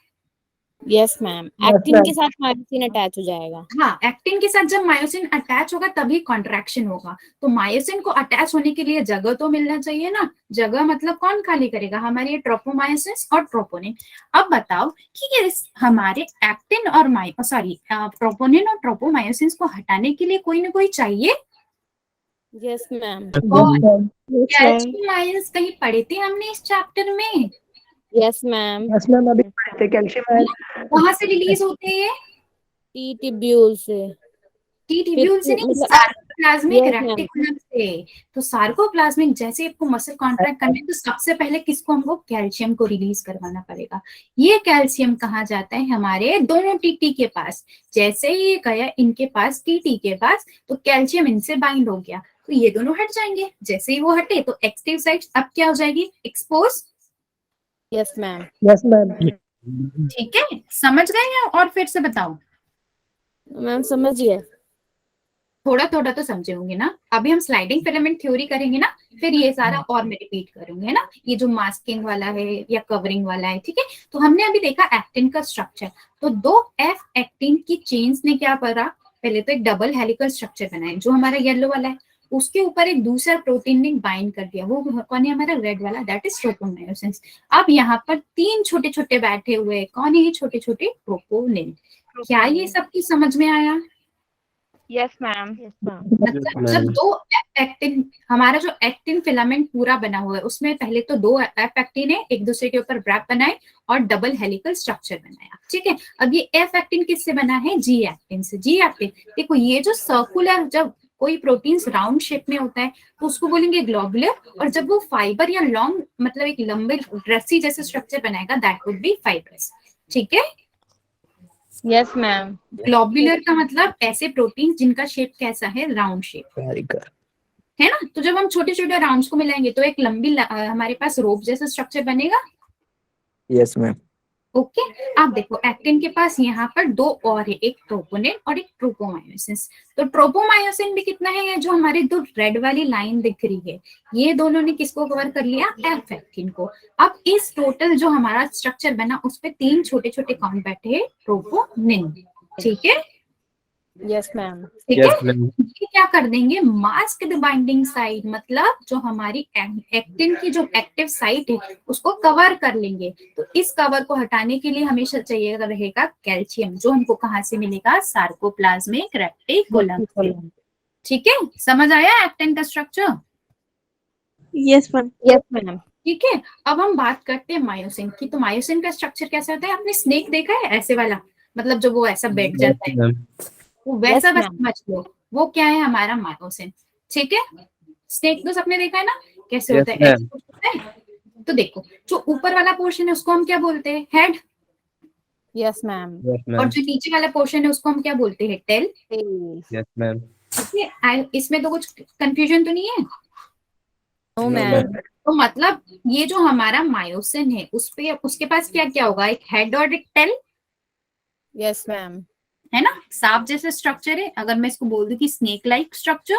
Yes मैम, एक्टिन के साथ मायोसिन अटैच हो जाएगा। हाँ, एक्टिन के साथ जब मायोसिन अटैच होगा तभी कॉन्ट्रैक्शन होगा। तो मायोसिन को अटैच होने के लिए जगह तो मिलना चाहिए ना। जगह मतलब कौन खाली करेगा? हमारे ट्रोपोमायोसिस और ट्रोपोनिन। अब बताओ कि ये हमारे एक्टिन और ट्रोपोनिन और ट्रोपोमायोसिस को हटाने के लिए कोई ना कोई चाहिए। Yes ma'am. कैल्शियम आयंस कहीं पढ़े थे हमने इस चैप्टर में? Yes ma'am. यस मैम, अभी पढ़ते थे कैल्शियम आयन। कहाँ से रिलीज होते हैं? टी ट्यूब्यूल से। टी ट्यूब्यूल से नहीं, मतलब- सार्कोप्लाज्मिक Yes, ma'am. रेटिकुलम से। तो सार्कोप्लाज्मिक जैसे आपको मसल कॉन्ट्रैक्ट करने तो सबसे पहले किसको, हमको कैल्शियम को रिलीज करवाना पड़ेगा। ये कैल्शियम कहाँ जाता है? हमारे दोनों टीटी के पास। जैसे ही ये गया इनके पास, टीटी के पास, तो कैल्शियम इनसे बाइंड हो गया, तो ये दोनों हट जाएंगे। जैसे ही वो हटे तो एक्टिव साइट अब क्या हो जाएगी, expose. Yes ma'am. Yes ma'am. ठीक है, समझ गए या और फिर से बताओ? मैम समझिए। थोड़ा थोड़ा तो समझे होंगे ना। अभी हम स्लाइडिंग फिलामेंट थ्योरी करेंगे ना, फिर ये सारा और मैं रिपीट करूंगी, है ना। ये जो मास्किंग वाला है या कवरिंग वाला है, ठीक है। तो हमने अभी देखा एक्टिन का स्ट्रक्चर। तो दो एफ एक्टिन की चेन्स ने क्या करा, पहले तो एक डबल हेलिकल स्ट्रक्चर बनाया जो हमारा येलो वाला है, उसके ऊपर एक दूसरा प्रोटीन ने बाइंड कर दिया, वो कौन है, हमारा रेड वाला, दैट इज ट्रोपोमायोसिस। अब यहाँ पर तीन छोटे छोटे बैठे हुए, कौन है ये छोटे छोटे, ट्रोपोनिन। क्या ये सबकी समझ में आया? Yes ma'am. मतलब जब दो एक्टिन, हमारा जो एक्टिन फिलामेंट पूरा बना हुआ है उसमें पहले तो दो एफ एक्टिन है, एक दूसरे के ऊपर रैप बनाए और डबल हेलिकल स्ट्रक्चर बनाया, ठीक है। अब ये एफ एक्टिन किससे बना है, जी एक्टिन से। जी एक्टिन, देखो ये जो सर्कुलर, जब कोई प्रोटीन राउंड शेप में होता है तो उसको बोलेंगे ग्लोबुलर, और जब वो फाइबर या लॉन्ग मतलब एक लंबे रस्सी जैसे स्ट्रक्चर बनाएगा दैट वुड बी फाइब्रस, ठीक है। Yes ma'am. ग्लोबुलर का मतलब ऐसे प्रोटीन जिनका शेप कैसा है, राउंड शेप, वेरी गुड। है ना। तो जब हम छोटे छोटे राउंड्स को मिलाएंगे तो एक लंबी हमारे पास रोप जैसा स्ट्रक्चर बनेगा। Yes ma'am. ओके, अब देखो एक्टिन के पास यहाँ पर दो और है, एक ट्रोपोनिन और एक ट्रोपोमायोसिस। तो ट्रोपोमायोसिन भी कितना है, ये जो हमारे दो रेड वाली लाइन दिख रही है, ये दोनों ने किसको कवर कर लिया, एफ एक्टिन को। अब इस टोटल जो हमारा स्ट्रक्चर बना उस पे तीन छोटे छोटे कौन बैठे हैं, ट्रोपोनिन, ठीक है। Yes ma'am. ठीक यस है, मैम। ये क्या कर देंगे, मास्क द बाइंडिंग साइट, मतलब जो हमारी एक्टिन की जो एक्टिव साइट है उसको कवर कर लेंगे। तो इस कवर को हटाने के लिए हमेशा चाहिए रहेगा कैल्शियम, जो हमको कहाँ से मिलेगा, सार्कोप्लाज्मिक रेटिकुलम से। ठीक है, समझ आया एक्टिन का structure? Yes ma'am. Yes ma'am. ठीक है, अब हम बात करते हैं मायोसिन की। तो मायोसिन का स्ट्रक्चर कैसा होता है, आपने स्नेक देखा है ऐसे वाला, मतलब जो वो ऐसा बैठ जाता है, वो वैसा बस समझ लो, वो क्या है, हमारा मायोसिन, ठीक है। स्नेक तो सबने देखा है ना, कैसे Yes, होता है, ma'am. ऐसे कुछ होता है। तो देखो जो ऊपर वाला पोर्शन है उसको हम क्या बोलते हैं, हेड, Yes मैम। यस और मैम। जो नीचे वाला पोर्शन है उसको हम क्या बोलते हैं, टेल। Yes ma'am. ठीक है, इसमें तो कुछ कंफ्यूजन तो नहीं है? No No, ma'am. तो मतलब ये जो हमारा मायोसिन है उस पे, उसके पास क्या क्या होगा, एक हेड और एक टेल, Yes मैम। है ना। सांप जैसे स्ट्रक्चर है, अगर मैं इसको बोल दूं कि स्नेक लाइक स्ट्रक्चर,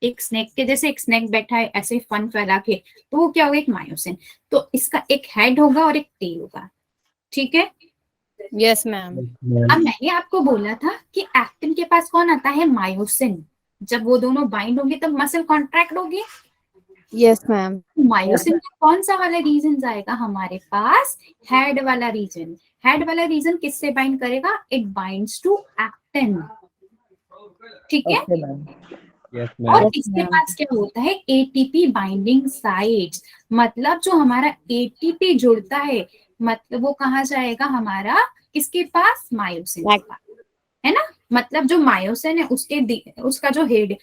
एक स्नेक के जैसे एक स्नेक बैठा है ऐसे फन फैला के, तो वो क्या होगा, एक मायोसिन। तो इसका एक हेड होगा और एक टेल होगा, ठीक है। Yes ma'am. अब मैंने आपको बोला था कि एक्टिन के पास कौन आता है, मायोसिन। जब वो दोनों बाइंड होंगे तब मसल कॉन्ट्रैक्ट होगी। Yes ma'am. मायोसिन का कौन सा वाला रीजन आएगा हमारे पास, हेड वाला रीजन। हेड वाला रीजन किससे बाइंड करेगा, इट बाइंड्स टू एक्टिन, ठीक है। Okay ma'am. यस और मैम। इसके पास क्या होता है, एटीपी बाइंडिंग साइट्स, मतलब जो हमारा एटीपी जुड़ता है, मतलब वो कहाँ जाएगा हमारा, किसके पास, मायोसिन के पास, है ना। मतलब जो मायोसिन है उसका जो हेड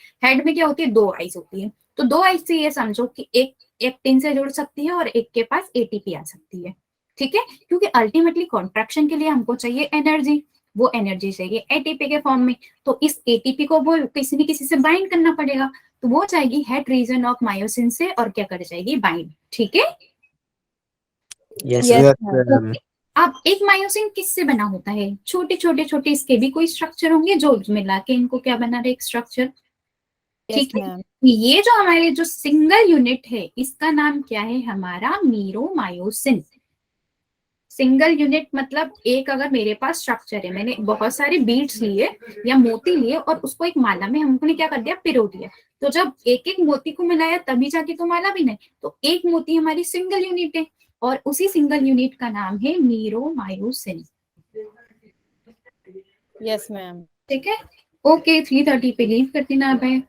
में क्या होती है, 2 आइज होती है। तो 2 आइज से ये समझो कि एक एक्टिन से जुड़ सकती है और एक के पास एटीपी आ सकती है। ठीक है, क्योंकि अल्टीमेटली कॉन्ट्रैक्शन के लिए हमको चाहिए एनर्जी, वो एनर्जी चाहिए एटीपी के फॉर्म में। तो इस एटीपी को वो किसी न किसी से बाइंड करना पड़ेगा, तो वो जाएगी हेड रीजन ऑफ मायोसिन से और क्या कर जाएगी, बाइंड। ठीक है, Yes, Yes, ma'am. अब एक मायोसिन किससे बना होता है, छोटे छोटे छोटे इसके भी कोई स्ट्रक्चर होंगे जो मिला के इनको क्या बना रहे, एक स्ट्रक्चर। yes, ठीक है, ma'am. ये जो हमारे जो सिंगल यूनिट है इसका नाम क्या है, हमारा मीरोमायोसिन। सिंगल यूनिट मतलब एक, अगर मेरे पास स्ट्रक्चर है, मैंने बहुत सारे बीड्स लिए या मोती लिए और उसको एक माला में हमने क्या कर दिया, पिरो दिया। तो जब एक एक मोती को मिलाया तभी जाके तो माला भी नहीं, तो एक मोती हमारी सिंगल यूनिट है और उसी सिंगल यूनिट का नाम है मीरोमायोसिन। Yes, ma'am. ठीक है, ओके 3:30 पे लीव कर देना आप है।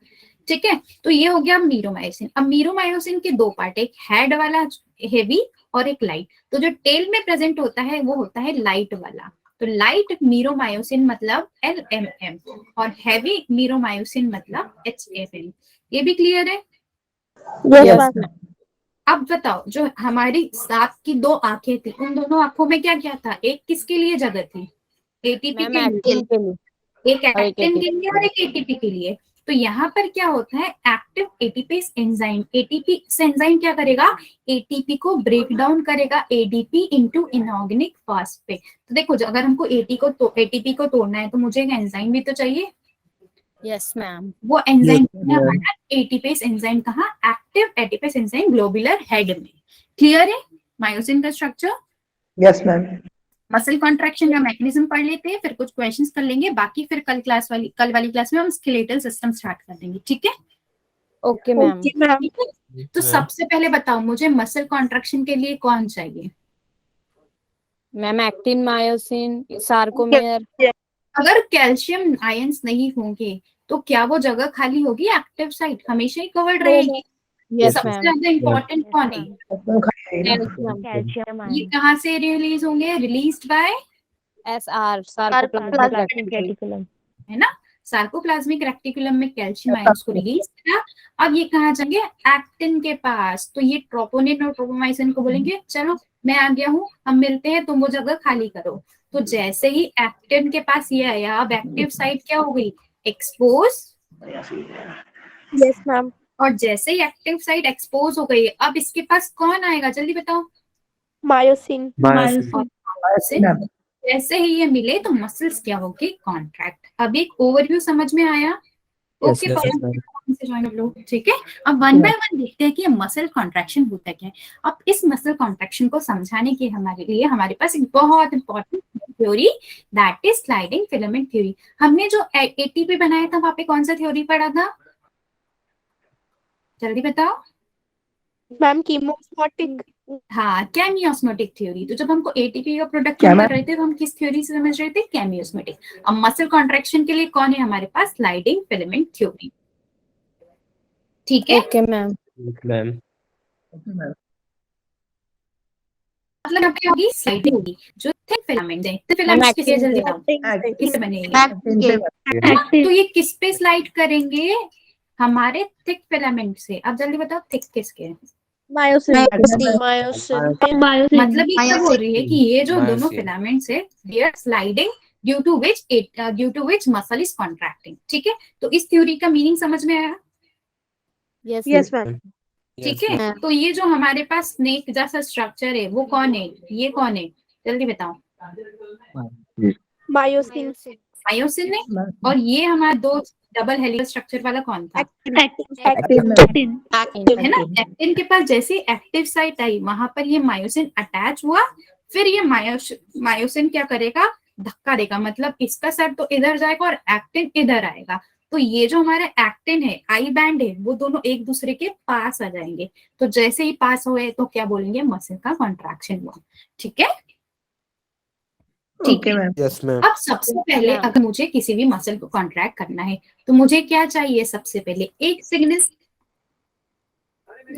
ठीक है, तो ये हो गया मीरोमायोसिन। अब मीरोमायोसिन के 2 पार्ट, एक हेड वाला हेवी और एक लाइट। तो जो टेल में प्रेजेंट होता है वो होता है लाइट वाला। तो लाइट मीरोमायोसिन मतलब LMM और हैवी मीरोमायोसिन मतलब HFM। ये भी क्लियर है? Yes, Yes, ma'am. अब बताओ, जो हमारी सांप की 2 आंखें थी, उन दोनों आंखों में क्या क्या था, एक किसके लिए जगह थी, एटीपी ma'am. के लिए, Acting के लिए एक और एक एक्टिन के ATP लिए और एक एटीपी के लिए। तो यहाँ पर क्या होता है, एक्टिव एटीपेस एंजाइम, एटीपी से एंजाइम क्या करेगा, एटीपी को ब्रेक डाउन करेगा एडीपी इनटू इनऑर्गेनिक फास्फेट। तो देखो, अगर हमको एटीपी को तोड़ना है तो मुझे एक एंजाइम भी तो चाहिए। Yes, ma'am. वो एंजाइम Yes, ma'am. हमारा एटीपेस एंजाइम, कहाँ, active ATPase enzyme globular head में। क्लियर है मायोसिन का structure? Yes ma'am. Muscle contraction का मैकेनिज्म पढ़ लेते हैं, फिर कुछ क्वेश्चंस कर लेंगे, बाकी फिर कल वाली क्लास में हम स्केलेटल सिस्टम स्टार्ट कर देंगे। ठीक है, Okay, ma'am. ठीक है? तो सबसे पहले बताओ मुझे, मसल कॉन्ट्रैक्शन के लिए कौन चाहिए? Ma'am, actin, myosin, sarcomere. अगर कैल्शियम आयंस नहीं होंगे तो क्या वो जगह खाली होगी, एक्टिव साइट हमेशा ही कवर्ड रहेगी। Yes, सबसे ma'am. ज्यादा इम्पोर्टेंट कौन है, Calcium ये ion. कहाँ से रिलीज होंगे, released by, SR, sarcoplasmic Reticulum. है ना, सार्कोप्लाज्मिक रेक्टिकुलम में कैल्शियम आयंस को रिलीज किया। अब ये कहाँ जाएंगे, एक्टिन के पास। तो ये ट्रोपोनिन और ट्रोपोमाइसिन को बोलेंगे चलो मैं आ गया हूँ, हम मिलते हैं, तुम वो जगह खाली करो। तो जैसे ही एक्टिन के पास ये आया, अब एक्टिव साइट क्या हो गई, एक्सपोज। Yes, ma'am. और जैसे ही एक्टिव साइट एक्सपोज हो गई, अब इसके पास कौन आएगा, जल्दी बताओ। Myosin. मैम। जैसे ही ये मिले तो मसल्स क्या होगी, कॉन्ट्रैक्ट। अब एक ओवरव्यू समझ में आया? Yes, okay, yes, ma'am. से ज्वाइन लो। ठीक है, अब वन बाय वन देखते हैं कि ये मसल कॉन्ट्रैक्शन होता क्या है। अब इस मसल कॉन्ट्रैक्शन को समझाने के हमारे पास एक बहुत important theory, that is sliding filament theory. हमने जो एटीपी बनाया था वहां पे कौन सा थ्योरी पढ़ा था, जल्दी बताओ। Ma'am, chemosmotic. हाँ, कैमियोस्मोटिक थ्योरी। तो जब हमको एटीपी का क्या प्रोडक्शन मैम? कर रहे थे तो हम किस थ्योरी से समझ रहे थे, कैमियोस्मोटिक। अब मसल कॉन्ट्रैक्शन के लिए कौन है हमारे पास, स्लाइडिंग फिलामेंट थ्योरी। ठीक है, Okay, ma'am. Yes, ma'am. मतलब यहाँ पे होगी स्लाइडिंग होगी, जो थिक फिलामेंट है। थिक Ma'am, फिलामेंट्स किससे, actin जल्दी के बताओ किससे बनेंगे, एक्टिन है ना? तो ये किस पे स्लाइड करेंगे, हमारे थिक फिलामेंट से। अब जल्दी बताओ थिक किसके हैं? Myosin. Myosin. Myosin. मतलब ये क्या बोल रही है कि ये जो दोनों Myosin. फिलामेंट्स है, they are sliding due to which muscle is contracting. ठीक है, तो इस थ्योरी का मीनिंग समझ में आया? Yes, Yes, ma'am. ma'am. ठीक Yes, है, ma'am. तो ये जो हमारे पास स्नेक जैसा स्ट्रक्चर है वो कौन है, ये कौन है, जल्दी बताओ। Myosin. मायोसिन है, और ये हमारा 2 डबल हेलिकल स्ट्रक्चर वाला कौन था, Actin. है ना। एक्टिन के पास जैसे एक्टिव साइट आई, वहां पर ये मायोसिन अटैच हुआ, फिर ये मायोसिन क्या करेगा, धक्का देगा, मतलब इसका सेट तो इधर जाएगा और एक्टिन इधर आएगा। तो ये जो हमारा एक्टिन है, आई बैंड है, वो दोनों एक दूसरे के पास आ जाएंगे। तो जैसे ही पास हुए तो क्या बोलेंगे, मसल का कॉन्ट्रैक्शन हुआ। ठीक है, ठीक ओके है। मैम। yes, ma'am. अब सबसे पहले अगर मुझे किसी भी मसल को कॉन्ट्रैक्ट करना है तो मुझे क्या चाहिए, सबसे पहले एक सिग्नल।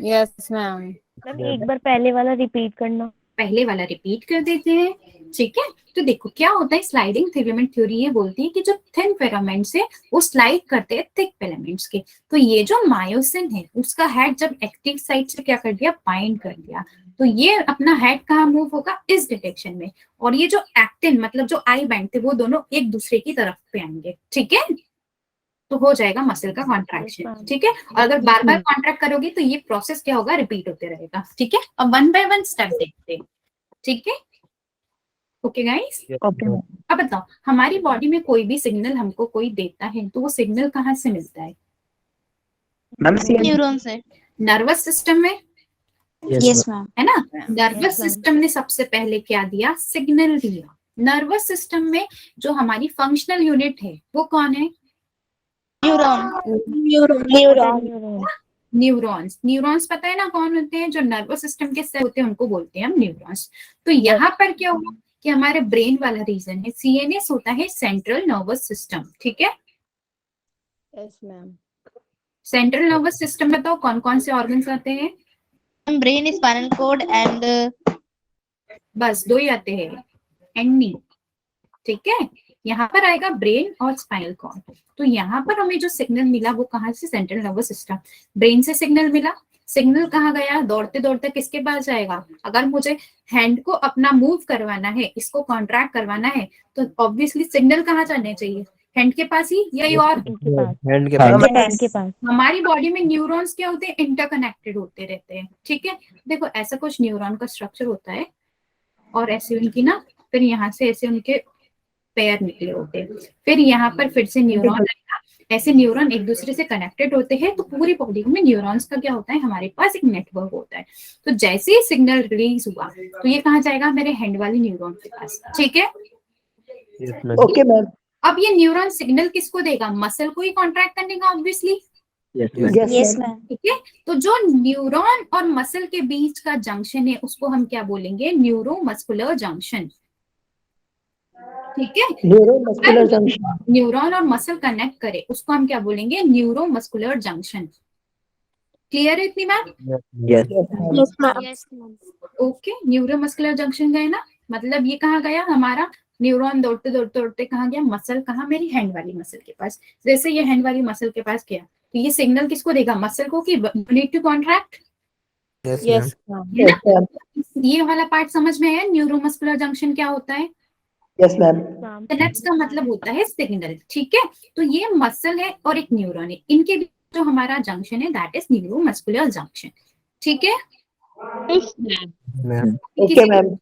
Yes, ma'am. Ma'am, एक बार पहले वाला रिपीट करना. पहले वाला रिपीट कर देते हैं। ठीक है। तो देखो क्या होता है, स्लाइडिंग फिलामेंट थ्योरी ये बोलती है कि जो थिन फिलामेंट्स है वो स्लाइड करते हैं थिक फिलामेंट्स के। तो ये जो मायोसिन है उसका हेड जब एक्टिव साइट से क्या कर दिया, बाइंड कर दिया, तो ये अपना हेड कहाँ मूव होगा, इस डायरेक्शन में, और ये जो एक्टिन मतलब जो आई बैंड थे वो दोनों एक दूसरे की तरफ पे आएंगे। ठीक है, तो हो जाएगा मसल का कॉन्ट्रैक्शन। ठीक है, और अगर बार बार कॉन्ट्रैक्ट करोगे तो ये प्रोसेस क्या होगा, रिपीट होते रहेगा। ठीक है, अब वन बाय वन स्टेप देखते हैं। ठीक है, ओके गाइस। अब बताओ, हमारी बॉडी में कोई भी सिग्नल हमको कोई देता है तो वो सिग्नल कहाँ से मिलता है, मैम न्यूरॉन से। नर्वस सिस्टम में, यस मैम। है ना। नर्वस सिस्टम ने सबसे पहले क्या दिया, सिग्नल दिया। नर्वस सिस्टम में जो हमारी फंक्शनल यूनिट है वो कौन है, न्यूरॉन्स। न्यूरॉन्स पता है ना कौन होते हैं, जो नर्वस सिस्टम के सेल होते हैं उनको बोलते हैं हम न्यूरॉन्स। तो यहाँ पर क्या हुआ कि हमारे ब्रेन वाला रीजन है, सीएनएस होता है सेंट्रल नर्वस सिस्टम। ठीक है, yes ma'am. Central nervous system में तो कौन कौन से ऑर्गन्स आते हैं, ब्रेन, स्पाइनल कॉर्ड एंड बस दो ही आते हैं, एंड। ठीक है, यहाँ पर आएगा ब्रेन और स्पाइनल कॉर्ड। तो यहाँ पर हमें जो सिग्नल मिला वो कहाँ से, सेंट्रल नर्वस सिस्टम, ब्रेन से सिग्नल मिला। सिग्नल कहाँ गया, दौड़ते दौड़ते किसके पास जाएगा, अगर मुझे हैंड को अपना मूव करवाना है, इसको कॉन्ट्रैक्ट करवाना है, तो ऑब्वियसली सिग्नल कहाँ जाने चाहिए, हैंड के पास ही या और हैंड के पास। हमारी बॉडी में न्यूरॉन्स क्या होते हैं, इंटरकनेक्टेड होते रहते हैं। ठीक है, देखो ऐसा कुछ न्यूरॉन का स्ट्रक्चर होता है और ऐसे उनकी ना, फिर यहाँ से ऐसे उनके पेयर निकले होते हैं, फिर यहाँ पर फिर से न्यूरॉन आएगा, ऐसे न्यूरॉन एक दूसरे से कनेक्टेड होते हैं। तो पूरी बॉडी में न्यूरॉन्स का क्या होता है, हमारे पास एक नेटवर्क होता है। तो जैसे ही सिग्नल रिलीज हुआ तो ये कहाँ जाएगा, मेरे हैंड वाले न्यूरॉन के पास। ठीक है, ओके मैम। अब ये न्यूरॉन सिग्नल किसको देगा, मसल को ही कॉन्ट्रैक्ट करने का ऑब्वियसली। Yes ma'am. ठीक है, तो जो न्यूरॉन और मसल के बीच का जंक्शन है उसको हम क्या बोलेंगे, न्यूरोमस्कुलर जंक्शन। ठीक है, न्यूरोमस्कुलर जंक्शन। न्यूरॉन और मसल कनेक्ट करे उसको हम क्या बोलेंगे, न्यूरोमस्कुलर जंक्शन। क्लियर है इतनी बात, yes ma'am. Yes ma'am. Okay. Neuromuscular junction गए ना, मतलब ये कहाँ गया, हमारा न्यूरॉन दौड़ते दौड़ते दौड़ते कहाँ गया, मसल कहाँ, मेरी हैंड वाली मसल के पास। जैसे ये हैंड वाली मसल के पास गया तो ये सिग्नल किसको देगा, मसल को, कि you need to contract. Yes ये वाला पार्ट समझ में है, न्यूरोमस्कुलर जंक्शन क्या होता है, यस मैम। सिनेप्स का मतलब होता है सिग्नल। ठीक है, तो ये मसल है और एक न्यूरॉन है, इनके बीच जो हमारा जंक्शन है दैट इज न्यूरोमस्कुलर जंक्शन। ठीक है, ओके मैम।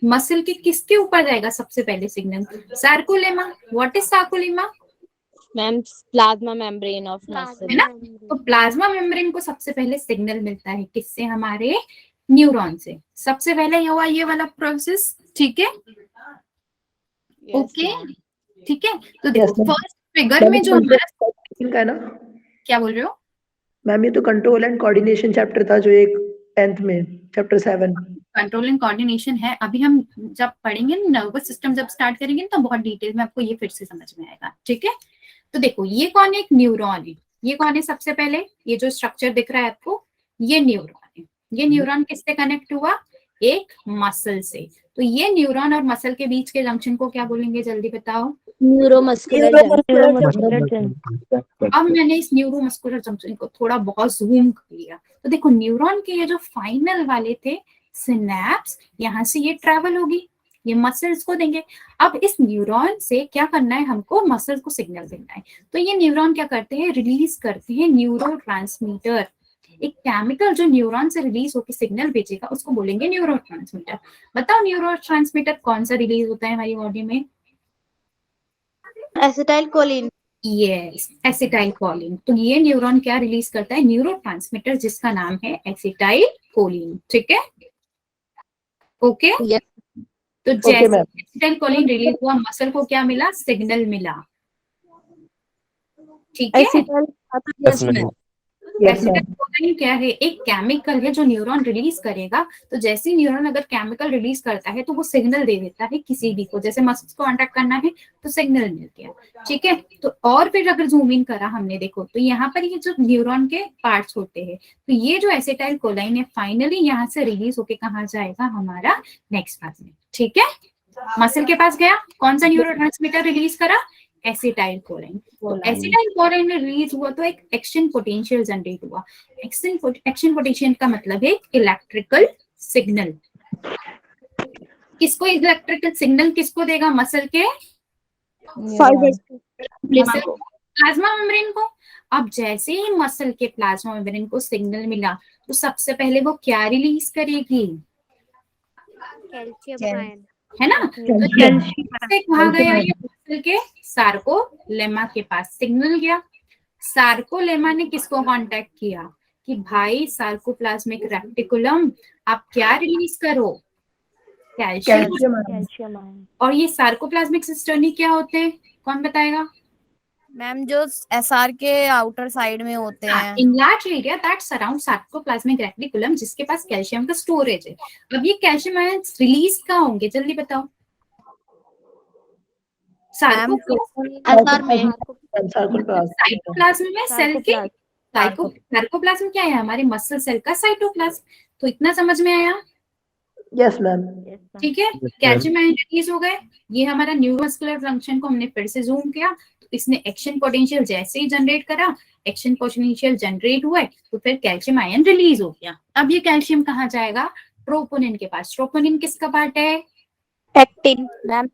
मसल के किसके ऊपर जाएगा सबसे पहले signal, sarcolemma. What is sarcolemma, ma'am plasma membrane of muscle. है ना। तो प्लाज्मा मेम्ब्रेन को सबसे पहले सिग्नल मिलता है किससे, हमारे न्यूरॉन से। सबसे पहले ये हुआ ये वाला प्रोसेस। ठीक है, ओके। ठीक है, तो देखो फर्स्ट फिगर में जो हमारा, है ना, क्या बोल रहे हो मैम ये तो कंट्रोल एंड कोऑर्डिनेशन चैप्टर था जो एक 10th में, चैप्टर 7। कंट्रोल एंड कोऑर्डिनेशन है। अभी हम जब पढ़ेंगे नर्वस सिस्टम जब स्टार्ट करेंगे तो बहुत डिटेल में आपको ये फिर से समझ में आएगा। ठीक है, तो देखो ये कौन है, एक न्यूरॉन है। ये कौन है, सबसे पहले ये जो स्ट्रक्चर दिख रहा है आपको, ये न्यूरॉन है। ये न्यूरॉन किससे कनेक्ट हुआ, एक मसल से। तो ये न्यूरॉन और मसल के बीच के जंक्शन को क्या बोलेंगे, जल्दी बताओ। न्यूरोमस्कुलर अब मैंने इस न्यूरोमस्कुलर जंक्शन को थोड़ा बहुत जूम कर लिया, तो देखो न्यूरॉन के ये जो फाइनल वाले थे सिनेप्स, यहाँ से ये ट्रैवल होगी, ये मसल्स को देंगे। अब इस न्यूरॉन से क्या करना है, हमको मसल्स को सिग्नल देना है। तो ये न्यूरॉन क्या करते हैं, रिलीज करते हैं न्यूरोट्रांसमीटर। एक केमिकल जो न्यूरॉन से रिलीज होकर सिग्नल भेजेगा उसको बोलेंगे न्यूरोट्रांसमीटर। बताओ न्यूरोट्रांसमीटर कौन सा रिलीज होता है हमारी बॉडी में, एसिटाइलकोलिन। Yes, acetylcholine. तो ये न्यूरॉन क्या रिलीज करता है, न्यूरोट्रांसमीटर जिसका नाम है एसिटाइलकोलिन। ठीक है, ओके। तो जैसे एसिटाइलकोलिन रिलीज हुआ, मसल को क्या मिला, सिग्नल मिला। ठीक है, एसिटाइलकोलिन क्या है, एक केमिकल है जो न्यूरॉन रिलीज करेगा। तो जैसे ही न्यूरॉन अगर केमिकल रिलीज करता है तो वो सिग्नल दे देता है किसी भी को, जैसे मसल्स को कॉन्टैक्ट करना है तो सिग्नल मिल गया। ठीक है, तो और फिर अगर जूम इन करा हमने, देखो तो यहाँ पर ये जो न्यूरॉन के पार्ट्स होते हैं, तो ये जो एसिटाइलकोलाइन है फाइनली यहाँ से रिलीज होके कहाँ जाएगा, हमारा नेक्स्ट पार्ट में। ठीक है, मसल के पास गया, कौन सा न्यूरोट्रांसमीटर रिलीज करा? Acetyl choline. तो एसिटाइल कोलिन रिलीज हुआ तो एक एक्शन पोटेंशियल जनरेट हुआ। एक्शन पोटेंशियल का मतलब है इलेक्ट्रिकल सिग्नल। किसको इलेक्ट्रिकल सिग्नल किसको देगा? मसल के प्लाज्मा मेम्ब्रेन को। अब जैसे ही मसल के प्लाज्मा मेम्ब्रेन को सिग्नल मिला तो सबसे पहले वो क्या रिलीज करेगी? कैल्शियम आयन, है ना? तो कहा गया ये मसल के सार्कोलेमा के पास सिग्नल गया। सार्कोलेमा ने किसको कांटेक्ट किया कि भाई सार्कोप्लाज्मिक रेटिकुलम आप क्या रिलीज करो? कैल्शियम। Calcium ion. और ये सार्कोप्लाज्मिक सिस्टर्नी क्या होते हैं? कौन बताएगा? मैम जो एसआर के आउटर साइड में होते हैं। Enlarge area that surround sarcoplasmic reticulum, जिसके पास कैल्शियम का स्टोरेज है। अब ये कैल्शियम आयंस रिलीज कहाँ होंगे? जल्दी बताओ। साइटोप्लाज्म में सेल के सार्कोप्लाज्म क्या है? हमारे मसल सेल का साइटोप्लाज्म। तो इतना समझ में आया? Yes ma'am. ठीक है, कैल्शियम आयन रिलीज हो गए। ये हमारा न्यूरोमस्कुलर फंक्शन को हमने फिर से जूम किया तो इसने एक्शन पोटेंशियल जैसे ही जनरेट करा, एक्शन पोटेंशियल जनरेट हुए तो फिर कैल्शियम आयन रिलीज हो गया। अब ये कैल्शियम कहाँ जाएगा? ट्रोपोनिन के पास। ट्रोपोनिन किसका पार्ट है? एक्टिन मैम,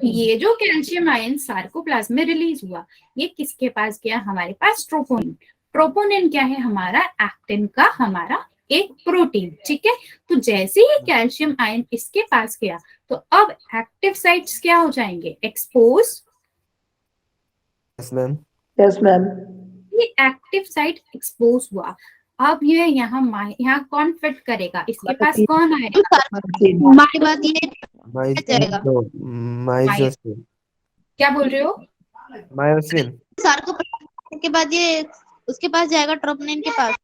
ये जो कैल्शियम आयन सार्कोप्लाज्म में रिलीज हुआ ये किसके पास गया? हमारे पास ट्रोपोनिन। ट्रोपोनिन क्या है? हमारा एक्टिन का हमारा एक प्रोटीन। ठीक है, तो जैसे ही कैल्शियम आयन इसके पास गया तो अब एक्टिव साइट्स क्या हो जाएंगे? Expose. Yes ma'am. Yes ma'am. ये एक्टिव साइट एक्सपोज हुआ। अब ये यहाँ कौन फिट करेगा? इसके पास कौन आएगा? हमारी बात ये मायोसिन। क्या बोल रहे हो? मायोसिन। सार्कोप्लाज्म के बाद ये उसके पास जाएगा, ट्रोपोनिन के पास।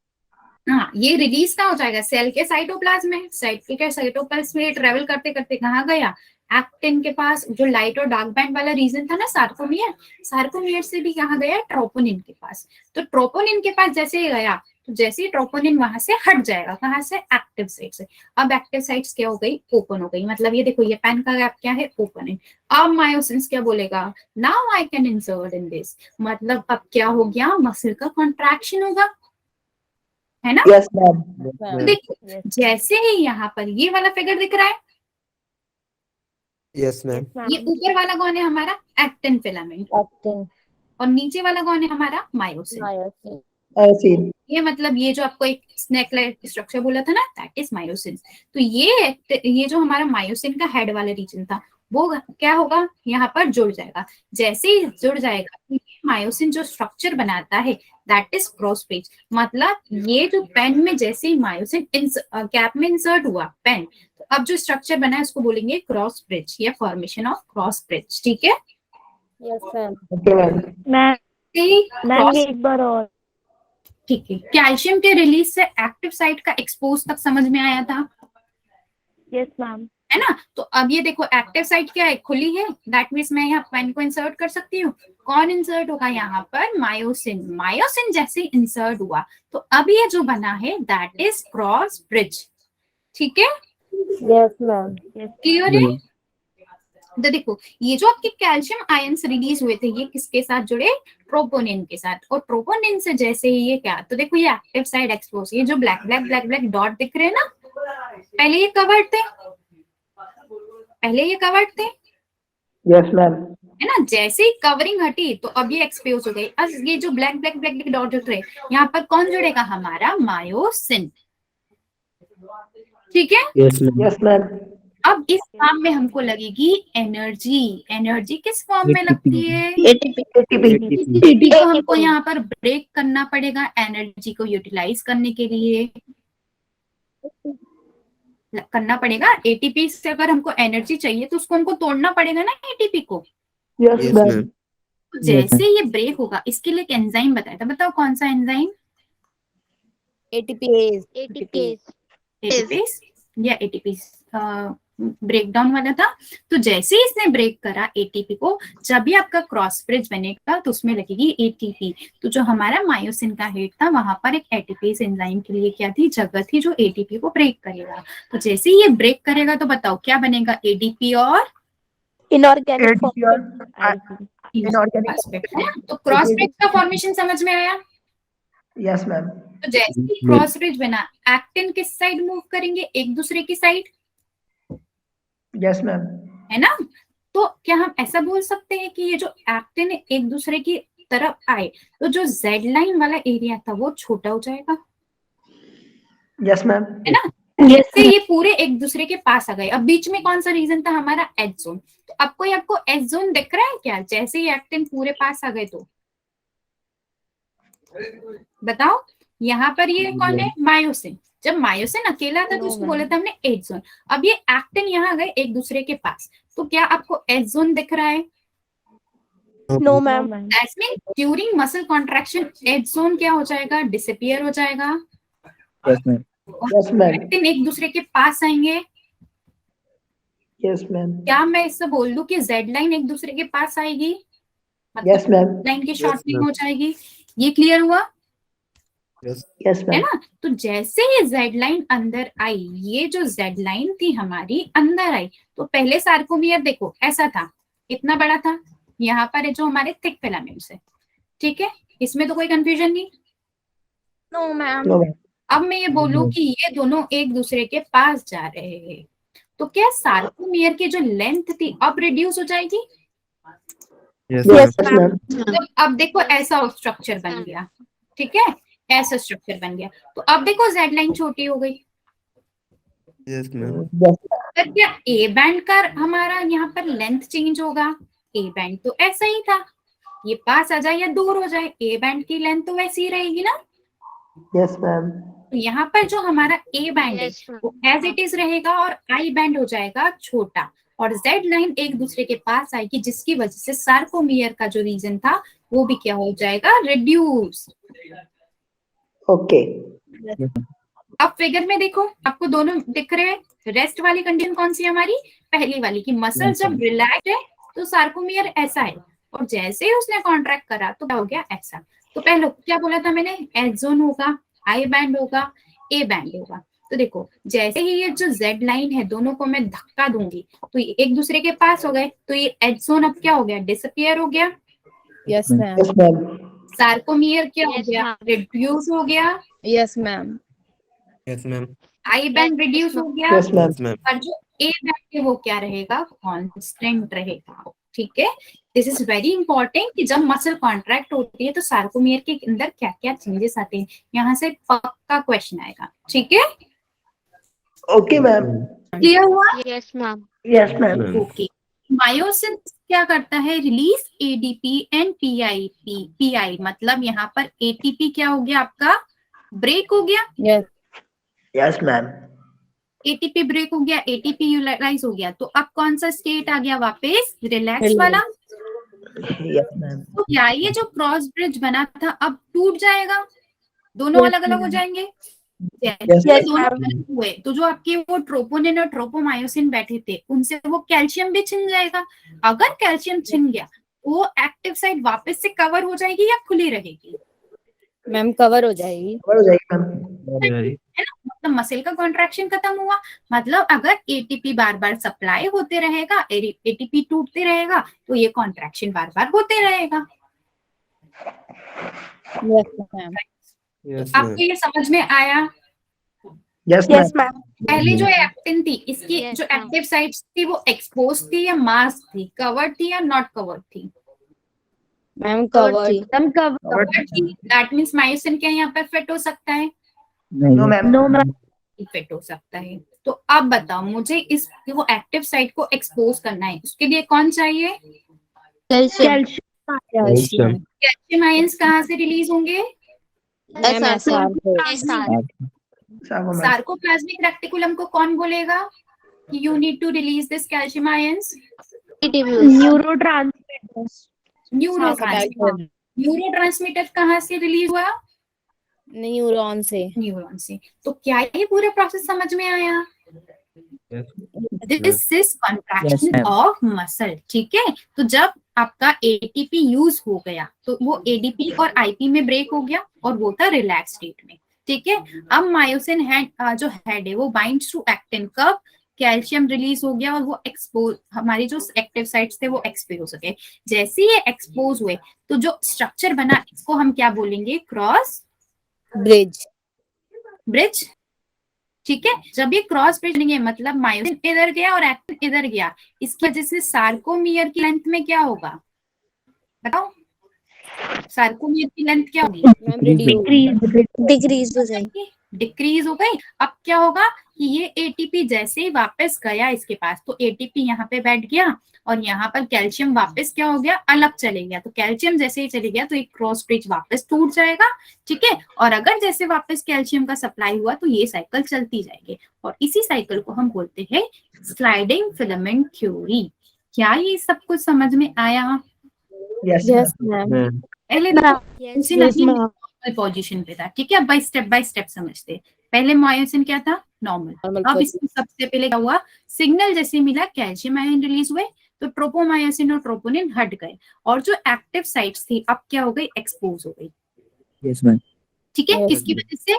हाँ, ये रिलीज कहाँ हो जाएगा? सेल के साइटोप्लाज्म में। सेल के साइटोप्लाज्म में ट्रेवल करते करते कहाँ गया? एक्टिन के पास। जो लाइट और डार्क बैंड वाला रीजन था ना सार्कोमियर, सार्कोमियर से भी कहाँ गया? ट्रोपोनिन के पास। तो ट्रोपोनिन के पास जैसे ही गया तो जैसे ही ट्रोपोनिन वहां से हट जाएगा, कहाँ से? एक्टिव साइट से। अब एक्टिव साइट्स क्या हो गई? ओपन हो गई। मतलब ये देखो, ये पेन का गैप क्या है? ओपन है। अब मायोसिन्स क्या बोलेगा? Now I can insert in this. मतलब अब क्या हो गया? मसल का कॉन्ट्रैक्शन होगा, है ना? Yes ma'am. तो देखो जैसे ही यहाँ पर ये वाला फिगर दिख रहा है, यस मैम। ये ऊपर वाला कौन है? हमारा एक्टिन फिलामेंट। और नीचे वाला कौन है? हमारा मायोसिन। ये मतलब ये जो आपको एक स्नेक लाइक स्ट्रक्चर बोला था ना, दैट इज मायोसिन। तो ये जो हमारा मायोसिन का हेड वाला रीजन था वो क्या होगा? यहाँ पर जुड़ जाएगा। जैसे ही जुड़ जाएगा मायोसिन जो स्ट्रक्चर बनाता है दैट इज क्रॉस ब्रिज। मतलब ये जो पेन में जैसे ही मायोसिन कैप में इंसर्ट हुआ पेन, तो अब जो स्ट्रक्चर बना है उसको बोलेंगे क्रॉस ब्रिज या फॉर्मेशन ऑफ क्रॉस ब्रिज। ठीक है, मैम एक बार और। ठीक है। कैल्शियम के रिलीज से एक्टिव साइट का एक्सपोज तक समझ में आया था? Yes ma'am. है ना? तो अब ये देखो एक्टिव साइट क्या है? खुली है। दैट मीन्स मैं यहाँ पेन को इंसर्ट कर सकती हूँ। कौन इंसर्ट होगा यहाँ पर? मायोसिन। मायोसिन जैसे इंसर्ट हुआ तो अब ये जो बना है दैट इज क्रॉस ब्रिज। ठीक है, यस मैम। क्लियर है? तो देखो ये जो आपके कैल्शियम आयंस रिलीज हुए थे ये किसके साथ जुड़े? ट्रोपोनिन के साथ। और ट्रोपोनिन से जैसे ही ये क्या, तो देखो ये एक्टिव साइड एक्सपोज, ये जो black black black black dot दिख रहे हैं ना, पहले ये कवर्ड थे, पहले ये कवर्ड थे। Yes ma'am. है ना? जैसे ही कवरिंग हटी तो अब ये एक्सपोज हो गई। अब ये जो black black black black dot दिख रहे हैं यहाँ पर कौन जुड़ेगा? हमारा मायोसिन। ठीक है, यस मैम। अब इस काम में हमको लगेगी एनर्जी। एनर्जी किस फॉर्म में लगती है? एटीपी को हमको यहाँ पर ब्रेक करना पड़ेगा एनर्जी को यूटिलाइज करने के लिए करना पड़ेगा। एटीपी से अगर हमको एनर्जी चाहिए तो उसको हमको तोड़ना पड़ेगा ना एटीपी को। Yes ma'am. जैसे ये ब्रेक होगा इसके लिए एक एंजाइम बताया था, बताओ कौन सा एंजाइम? एटीपीज। एटीपीज या एटीपीज ब्रेक डाउन वाला था। तो जैसे ही इसने ब्रेक करा एटीपी को, जब भी आपका क्रॉस ब्रिज बनेगा तो उसमें लगेगी एटीपी। तो जो हमारा मायोसिन का हेड था वहां पर एक एटीपीज एंजाइम के लिए क्या थी, जगह थी जो एटीपी को ब्रेक करेगा। तो जैसे ही ये ब्रेक करेगा तो बताओ क्या बनेगा, एडीपी और इनऑर्गेनिक एडीपी और इनऑर्गेनिक एस्पेक्ट है। तो क्रॉस ब्रिज का फॉर्मेशन समझ में आया। Yes ma'am. तो जैसे ही क्रॉस ब्रिज बना, एक्टिन किस साइड मूव करेंगे, एक दूसरे की साइड, यस मैम। है ना। तो क्या हम ऐसा बोल सकते हैं कि ये जो एक्टिन एक दूसरे की तरफ आए तो जो जेड लाइन वाला एरिया था वो छोटा हो जाएगा, यस मैम। है ना। जैसे ये पूरे एक दूसरे के पास आ गए। अब बीच में कौन सा रीजन था, हमारा एच जोन। तो आपको एच जोन दिख रहा है क्या, जैसे ही एक्टिन पूरे पास आ गए तो बताओ। यहाँ पर ये कौन है, मायोसिन। जब मायोसिन अकेला था तो उसको बोला था हमने एच जोन। अब ये एक्टिन यहाँ गए एक दूसरे के पास, तो क्या आपको एच जोन दिख रहा है। No ma'am. That's mean during muscle contraction H zone क्या हो जाएगा, डिसअपियर हो जाएगा। Yes ma'am. एक्टिन एक दूसरे के पास आएंगे। Yes ma'am. क्या मैं इससे बोल दूं कि जेड लाइन एक दूसरे के पास आएगी, यस मैम। लाइन की शॉर्टनिंग हो जाएगी। ये क्लियर हुआ, यस है मैम। ना। तो जैसे ये जेड लाइन अंदर आई, ये जो जेड लाइन थी हमारी अंदर आई, तो पहले सार्कोमियर देखो ऐसा था, इतना बड़ा था। यहाँ पर है जो हमारे थिक फिलामेंट्स है, ठीक है, इसमें तो कोई कंफ्यूजन नहीं। No ma'am. No ma'am. अब मैं ये बोलूं कि ये दोनों एक दूसरे के पास जा रहे हैं, तो क्या सार्कोमियर की जो लेंथ थी अब रिड्यूस हो जाएगी। Yes, yes ma'am. मैम। तो अब देखो ऐसा स्ट्रक्चर बन गया, ठीक है, ऐसा स्ट्रक्चर बन गया। तो अब देखो जेड लाइन छोटी हो गई। Yes, ma'am. यस। पर क्या ए बैंड का हमारा यहाँ पर लेंथ चेंज होगा, ए बैंड तो ऐसा ही था, ये पास आ जाए या दूर हो जाए ए बैंड की लेंथ तो वैसी ही रहेगी ना। Yes ma'am. तो यहाँ पर जो हमारा ए बैंड है Yes, ma'am. वो एज इट इज रहेगा और आई बैंड हो जाएगा छोटा, और जेड लाइन एक दूसरे के पास आएगी, जिसकी वजह से सार्कोमियर का जो रीजन था वो भी क्या हो जाएगा, रिड्यूस। ओके। अब फिगर में देखो आपको दोनों दिख रहे हैं। रेस्ट वाली कंडीशन कौन सी है हमारी, पहली वाली, कि मसल जब रिलैक्स है तो सार्कोमियर ऐसा है, और जैसे ही उसने कॉन्ट्रैक्ट करा तो क्या हो गया, ऐसा। तो पहले क्या बोला था मैंने, एच जोन होगा, आई बैंड होगा, ए बैंड होगा। तो देखो जैसे ही ये जो जेड लाइन है दोनों को मैं धक्का दूंगी तो ये एक दूसरे के पास हो गए, तो ये एच जोन अब क्या हो गया, डिसअपियर हो गया। Yes ma'am. Yes ma'am. Sarcomere क्या हो Yes, गया, ma'am. रिड्यूस हो गया। Yes ma'am. Yes, ma'am. I band Yes, reduce हो ma'am. गया, यस मैम। Yes, ma'am. और जो ए बैंड है वो क्या रहेगा, कांस्टेंट रहेगा। ठीक है, दिस इज वेरी इंपॉर्टेंट कि जब मसल कॉन्ट्रैक्ट होती है तो सार्कोमियर के अंदर क्या क्या चेंजेस आते हैं, यहाँ से पक्का क्वेश्चन आएगा। ठीक है, ओके मैम। क्लियर हुआ। Yes, ma'am. Yes ma'am. Ma'am. Okay, myosin क्या करता है, release ADP and PIP. Pi मतलब यहाँ पर एटीपी क्या हो गया आपका, ब्रेक हो गया। Yes yes ma'am. ATP break हो गया, एटीपी यूटिलाइज हो गया, तो अब कौन सा स्टेट आ गया वापस, रिलैक्स Relax. वाला। Yes ma'am. तो क्या ये जो क्रॉस ब्रिज बना था अब टूट जाएगा, दोनों अलग अलग हो जाएंगे। जैसे Yes, दोनों अलग हुए तो जो आपके वो ट्रोपोनिन और ट्रोपोमायोसिन बैठे थे उनसे वो कैल्शियम भी छिन जाएगा। अगर कैल्शियम छिन गया वो एक्टिव साइट वापस से कवर हो जाएगी या खुली रहेगी, मैम, कवर हो जाएगी। हो जाएगी मैम। है ना। मतलब मसल का कॉन्ट्रैक्शन खत्म हुआ, मतलब अगर एटीपी बार बार सप्लाई होते रहेगा, एटीपी टूटते रहेगा तो ये कॉन्ट्रैक्शन बार बार होते रहेगा। Yes ma'am. Yes, आपको ma'am. ये समझ में आया। Yes ma'am. पहले जो एक्टिन थी इसकी Yes, जो ma'am. एक्टिव साइट्स थी वो एक्सपोज थी या मास्क थी, कवर्ड थी या नॉट कवर्ड थी, मैम Covered थी. कवर्ड। कवर्ड थी। दैट मींस मायोसिन क्या यहाँ पर फिट हो सकता है, नो मैम। फिट हो सकता है। तो अब बताओ मुझे इस वो एक्टिव साइट को एक्सपोज करना है, उसके लिए कौन चाहिए, Calcium. कैल्शियम। कैल्शियम आयंस कहाँ से रिलीज होंगे, मैम एसआर से। SR. सार्कोप्लाज्मिक रेक्टिकुलम को कौन बोलेगा कि you need to release this calcium ions, neurotransmitters. Neurotransmitter. Neurotransmitter कहाँ से रिलीज हुआ, न्यूरॉन से। न्यूरॉन से। तो क्या ये पूरा प्रोसेस समझ में आया, Yes. This is contraction ma'am. Of muscle. ठीक है, तो जब आपका एटीपी यूज हो गया तो वो एडीपी और आईपी में ब्रेक हो गया और वो था रिलैक्स स्टेट में। ठीक है, अब मायोसिन हेड जो हेड है वो बाइंड्स टू एक्टिन, कब कैल्शियम रिलीज हो गया और वो एक्सपोज, हमारी जो एक्टिव साइट्स थे वो एक्सपोज हो गए। जैसे ये एक्सपोज हुए तो जो स्ट्रक्चर बना इसको हम क्या बोलेंगे, क्रॉस ब्रिज। ब्रिज। ठीक है, जब ये क्रॉस ब्रिज नहीं है मतलब मायोसिन इधर गया और एक्टिन इधर गया, इसकी वजह से सार्कोमियर की लेंथ में क्या होगा बताओ, सार्कोमियर की लेंथ क्या होगी, डिक्रीज हो जाएगी। डिक्रीज हो गई। अब क्या होगा कि ये एटीपी जैसे ही वापस गया इसके पास तो एटीपी यहाँ पे बैठ गया और यहाँ पर कैल्शियम वापस क्या हो गया, अलग चले गया। तो कैल्शियम जैसे ही चले गया तो एक क्रॉस ब्रिज वापस टूट जाएगा। ठीक है, और अगर जैसे वापस कैल्शियम का सप्लाई हुआ तो ये साइकिल चलती जाएगी और इसी साइकिल को हम बोलते हैं स्लाइडिंग फिलामेंट थ्योरी। क्या ये सब कुछ समझ में आया? Yes yes ma'am. पहले पोजीशन पे था। ठीक है, अब बाय स्टेप समझते। पहले मायोसिन क्या था, नॉर्मल। Normal अब इसमें सबसे पहले क्या हुआ, सिग्नल जैसे मिला कैल्शियम आयन रिलीज हुए तो ट्रोपोमायोसिन और ट्रोपोनिन हट गए और जो एक्टिव साइट्स थी अब क्या हो गई, एक्सपोज हो गई। Yes, ma'am. ठीक है, Yes. किसकी वजह से,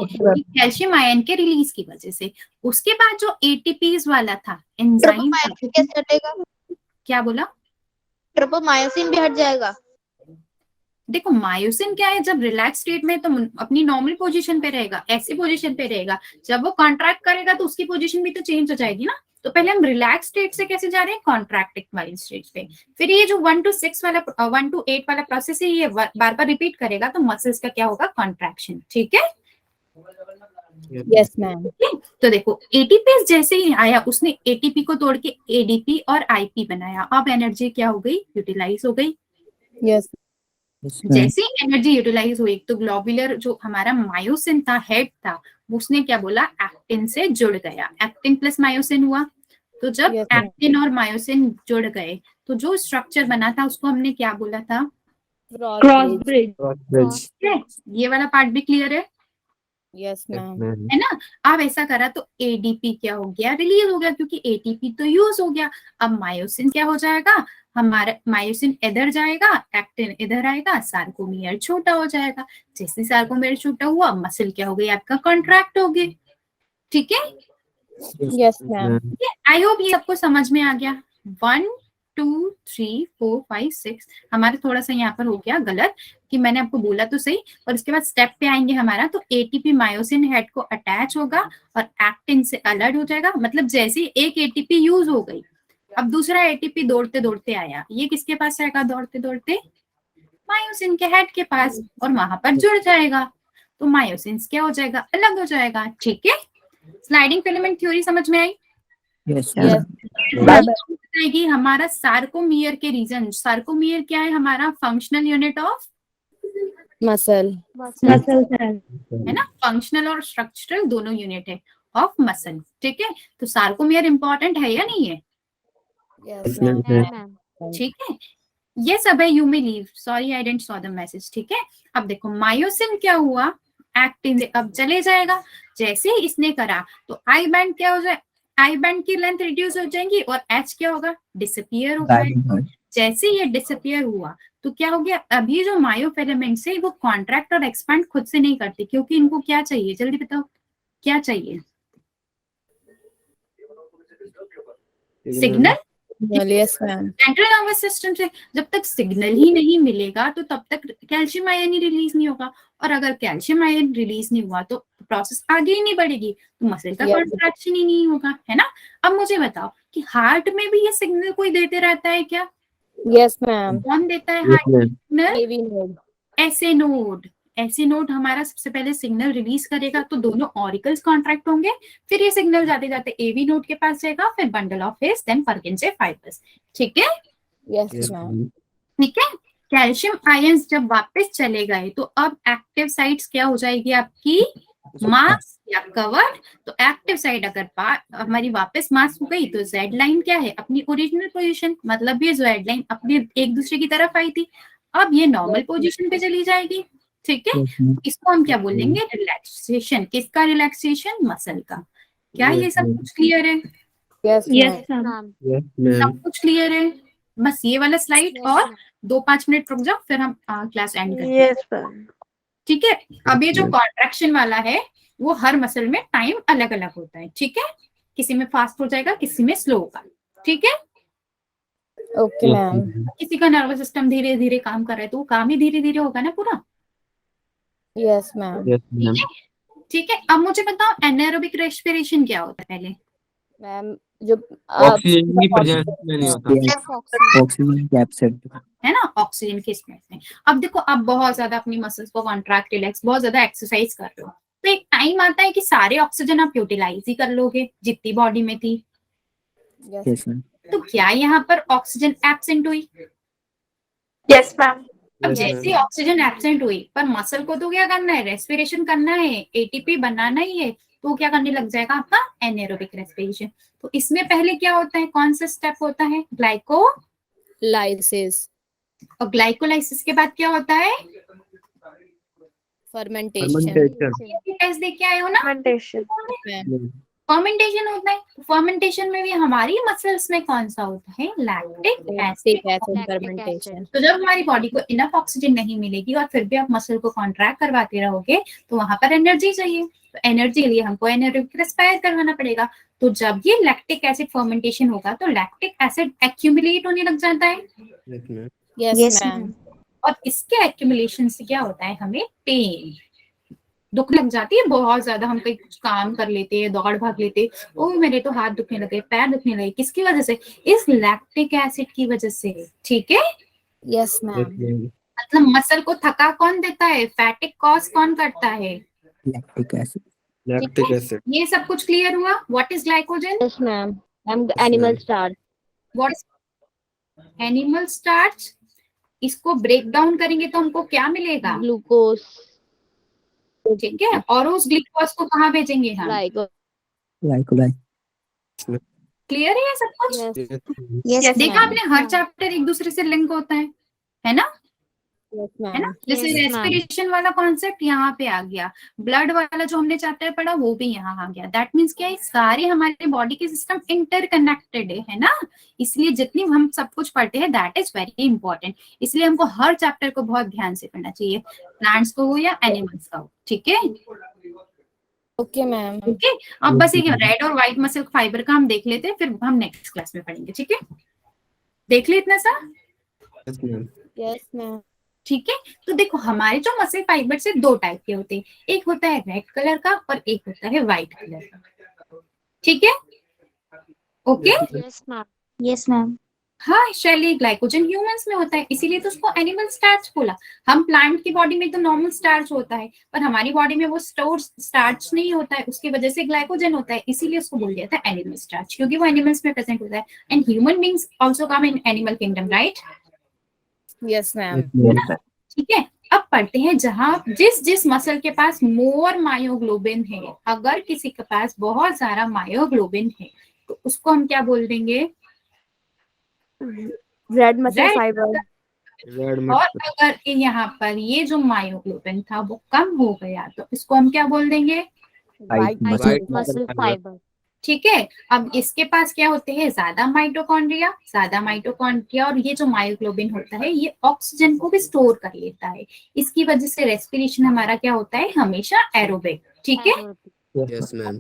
कैल्शियम आयन के रिलीज की वजह से। उसके बाद जो एटीपीज वाला था एंजाइम, कैसे हटेगा? क्या बोला, ट्रोपोमायोसिन भी हट जाएगा। देखो मायोसिन क्या है, जब रिलैक्स स्टेट में तो अपनी नॉर्मल पोजीशन पे रहेगा, ऐसी पोजीशन पे रहेगा। जब वो कॉन्ट्रैक्ट करेगा तो उसकी पोजीशन भी तो चेंज हो जाएगी ना। तो पहले हम रिलैक्स स्टेट से कैसे जा रहे हैं, कॉन्ट्रैक्टिंग वाली स्टेट पे। फिर ये जो 1 to 6 वाला 1 to 8 वाला प्रोसेस है ये बार बार रिपीट करेगा तो मसल्स का क्या होगा, कॉन्ट्रैक्शन। ठीक है, यस मैम। तो देखो एटीपी जैसे ही आया उसने एटीपी को तोड़ के एडीपी और आईपी बनाया। अब एनर्जी क्या हो गई, यूटिलाइज हो गई। Yes Yes, ma'am. जैसे एनर्जी यूटिलाइज हुई तो ग्लोबुलर जो हमारा मायोसिन था, हेड था, उसने क्या बोला, एक्टिन से जुड़ गया। एक्टिन प्लस मायोसिन हुआ। तो जब Yes, ma'am. एक्टिन और मायोसिन जुड़ गए तो जो स्ट्रक्चर बना था उसको हमने क्या बोला था, क्रॉस ब्रिज। Bridge. ठीक है, ये वाला पार्ट भी क्लियर है यस Yes, मैम। ma'am. है ना। अब ऐसा करा तो एडीपी क्या हो गया, रिलीज हो गया क्योंकि एटीपी तो यूज हो गया। अब मायोसिन क्या हो जाएगा, हमारा मायोसिन इधर जाएगा, एक्टिन इधर आएगा, सार्कोमियर छोटा हो जाएगा। जैसे सार्कोमियर छोटा हुआ मसल क्या हो गई, आपका कॉन्ट्रैक्ट हो गई। ठीक है, यस मैम। आई होप ये सबको समझ में आ गया। 1 2 3 4 5 6 हमारा थोड़ा सा यहाँ पर हो गया गलत कि मैंने आपको बोला तो सही, और उसके बाद स्टेप पे आएंगे हमारा तो एटीपी मायोसिन हेड को अटैच होगा और एक्टिन से अलर्ट हो जाएगा। मतलब जैसे एक एटीपी यूज हो गई अब दूसरा एटीपी दौड़ते दौड़ते आया, ये किसके पास आएगा, दौड़ते दौड़ते मायोसिन के हेड के पास और वहां पर जुड़ जाएगा। तो मायोसिन क्या हो जाएगा, अलग हो जाएगा। ठीक है, स्लाइडिंग फिलामेंट थ्योरी समझ में आई। Yes, Yes. ma'am. बताएगी हमारा सार्कोमियर के रीजन। सार्कोमियर क्या है, हमारा फंक्शनल यूनिट ऑफ मसल। है ना, फंक्शनल और स्ट्रक्चरल दोनों यूनिट है ऑफ मसल। ठीक है, तो सार्कोमियर इंपॉर्टेंट है या नहीं है, यस Yes, ma'am. मैम। ठीक है। ये सब है, you may leave, sorry I didn't saw the message. ठीक है, अब देखो मायोसिन क्या हुआ, एक्टिन से अब चले जाएगा। जैसे ही इसने करा तो आई बैंड क्या हो जाए, आई बैंड की लेंथ रिड्यूस हो जाएगी और एच क्या होगा, डिसअपियर हो जाएगा। Guiding her. जैसे ये डिसअपियर हुआ तो क्या हो गया, अभी जो मायोफिलामेंट्स है वो कॉन्ट्रैक्ट और एक्सपैंड खुद से नहीं करते क्योंकि इनको क्या चाहिए, जल्दी बताओ क्या चाहिए, signal. Yes ma'am. Central nervous system से जब तक सिग्नल ही नहीं मिलेगा तो तब तक कैल्शियम आयन ही रिलीज नहीं होगा, और अगर कैल्शियम आयन रिलीज नहीं हुआ तो प्रोसेस आगे ही नहीं बढ़ेगी, तो मसल का Yes. कॉन्ट्रैक्शन ही नहीं होगा, है ना। अब मुझे बताओ कि हार्ट में भी ये सिग्नल कोई देते रहता है क्या, यस मैम। कौन देता है Yes, heart ma'am. Signal, AV node. ऐसे नोड। ऐसे नोड हमारा सबसे पहले सिग्नल रिलीज करेगा तो दोनों ऑरिकल्स कॉन्ट्रैक्ट होंगे, फिर ये सिग्नल जाते जाते एवी नोड के पास जाएगा, फिर bundle of hairs, then Purkinje fibres. ठीक है, यस Yes, मैम। ma'am. ठीक है। कैल्शियम आयंस जब वापस चले गए तो अब एक्टिव साइट्स क्या हो जाएगी आपकी, मास या कवर्ड। तो एक्टिव साइट अगर हमारी वापस मास हो गई तो जेड लाइन क्या है, अपनी ओरिजिनल पोजीशन, मतलब ये जेड लाइन अपनी एक दूसरे की तरफ आई थी, अब ये नॉर्मल पोजीशन पे चली जाएगी। ठीक है, Yes, ma'am. इसको हम क्या बोलेंगे, रिलैक्सेशन। किसका रिलैक्सेशन, मसल का। क्या ये सब Yes, कुछ क्लियर है, Yes, yes ma'am. Ma'am, Yes, ma'am. सब कुछ क्लियर है? बस ये वाला स्लाइड Yes, और ma'am. 2-5 मिनट रुक जाओ, फिर हम क्लास एंड करते हैं। Yes ma'am. ठीक है। अब ये जो Yes. कॉन्ट्रैक्शन वाला है वो हर मसल में टाइम अलग अलग होता है। ठीक है, किसी में फास्ट हो जाएगा, किसी में स्लो होगा। ठीक है, Okay, Yes, ma'am. ma'am. किसी का नर्वस सिस्टम धीरे धीरे काम कर रहा है तो वो काम ही धीरे धीरे होगा ना पूरा। Yes, ma'am. Yes, ma'am. ठीक है, अब मुझे बताओ एनारोबिक रेस्पिरेशन क्या होता है पहले? मैम जो ऑक्सीजन की प्रेजेंस में नहीं होता। Less oxygen. ऑक्सीजन की एब्सेंट है ना, ऑक्सीजन के स्पेस में। अब देखो, आप बहुत ज्यादा अपनी मसल्स को कॉन्ट्रैक्ट रिलैक्स बहुत ज्यादा एक्सरसाइज कर रहे हो तो एक टाइम आता है कि सारे ऑक्सीजन आप यूटिलाइज ही कर लोगे जितनी बॉडी में थी। Yes. यस मैम तो क्या यहाँ पर ऑक्सीजन एब्सेंट हुई? Yes ma'am. अब Yes, जैसे ma'am. ऑक्सीजन एब्सेंट हुई पर मसल को तो क्या करना है, रेस्पिरेशन करना है, एटीपी बनाना ही है, तो क्या करने लग जाएगा आपका एनारोबिक रेस्पिरेशन। तो इसमें पहले क्या होता है, कौन सा स्टेप होता है? Lysis. और ग्लाइकोलाइसिस के बाद क्या होता है? Fermentation. Fermentation. टेस्ट देख के आए हो ना, फर्मेंटेशन। Ma'am. फर्मेंटेशन होता है। फर्मेंटेशन में भी हमारी मसल्स में कौन सा होता है? Lactic acid. Lactic acid Lactic fermentation. acid. तो जब हमारी बॉडी को इनफ ऑक्सीजन नहीं मिलेगी और फिर भी आप मसल को कॉन्ट्रैक्ट करवाते रहोगे तो वहां पर एनर्जी चाहिए। तो एनर्जी के लिए हमको एनारोबिक रेस्पायर करवाना पड़ेगा। तो जब ये लैक्टिक एसिड फर्मेंटेशन होगा तो लैक्टिक एसिड एक्यूमुलेट होने लग जाता है Yes, ma'am. Yes, Yes, ma'am. ma'am. और इसके एक्यूमुलेशन से क्या होता है, हमें पेन, दुख लग जाती है बहुत ज्यादा। हम कहीं कुछ काम कर लेते हैं, दौड़ भाग लेते हैं, ओ मेरे तो हाथ दुखने लगे, पैर दुखने लगे, किसकी वजह से? इस लैक्टिक एसिड की वजह से। ठीक है, Yes, Yes, ma'am. ma'am. मतलब मसल को थका कौन देता है? फैटिक कॉज कौन करता है? Lactic acid Lactic acid. ये सब कुछ क्लियर हुआ? What is glycogen? Yes ma'am. Yes, animal ma'am. Starch. What is animal starch? इसको ब्रेक डाउन करेंगे तो हमको क्या मिलेगा? ग्लूकोज। ठीक है, और उस ग्लूकोज को कहाँ भेजेंगे हम? ग्लाइकोलाइज क्लियर है ये सब कुछ? Yes, ma'am. Yes, देखा ma'am. आपने, हर चैप्टर एक दूसरे से लिंक होता है ना? Yes, है ना? ma'am. जैसे Yes, ma'am. रेस्पिरेशन वाला कॉन्सेप्ट यहाँ पे आ गया, ब्लड वाला जो हमने चैप्टर पढ़ा वो भी यहाँ आ गया। दैट मीन्स क्या है, सारे हमारे बॉडी के सिस्टम इंटरकनेक्टेड है ना। इसलिए जितनी हम सब कुछ पढ़ते हैं दैट इज वेरी इंपॉर्टेंट। इसलिए हमको हर चैप्टर को बहुत ध्यान से पढ़ना चाहिए, प्लांट्स को हो या एनिमल्स का हो। ठीक है, Okay, ma'am. ओके। अब बस एक रेड और व्हाइट मसल फाइबर का हम देख लेते हैं, फिर हम नेक्स्ट क्लास में पढ़ेंगे। ठीक है, देख ले इतना सा। Yes, ma'am. Yes, ma'am. ठीक है, तो देखो हमारे जो मसल फाइबर से 2 टाइप के होते हैं, एक होता है रेड कलर का और एक होता है व्हाइट कलर का। ठीक है, okay. Yes, ma'am. Yes, ma'am. हाँ शैली, ग्लाइकोजन ह्यूमंस में होता है, इसीलिए तो उसको एनिमल स्टार्च बोला। हम प्लांट की बॉडी में तो नॉर्मल स्टार्च होता है, पर हमारी बॉडी में वो स्टोर स्टार्च नहीं होता है, उसकी वजह से ग्लाइकोजन होता है, इसीलिए उसको बोल दिया था एनिमल स्टार्च, क्योंकि वो एनिमल्स में प्रेजेंट होता है। And human beings also come in animal kingdom, right? Yes, ma'am. Yes, ma'am. ठीक है, अब पढ़ते हैं जहां जिस मसल के पास मोर मायोग्लोबिन है, अगर किसी के पास बहुत सारा मायोग्लोबिन है तो उसको हम क्या बोल देंगे? Red muscle Red fibre. Red और muscle. अगर यहाँ पर ये जो मायोग्लोबिन था वो कम हो गया तो इसको हम क्या बोल देंगे? White muscle White Muscle muscle fiber. ठीक है, अब इसके पास क्या होते हैं? ज्यादा माइटोकॉन्ड्रिया, और ये जो मायोग्लोबिन होता है ये ऑक्सीजन को भी स्टोर कर लेता है। इसकी वजह से रेस्पिरेशन हमारा क्या होता है? हमेशा एरोबिक। ठीक है, Yes, ma'am.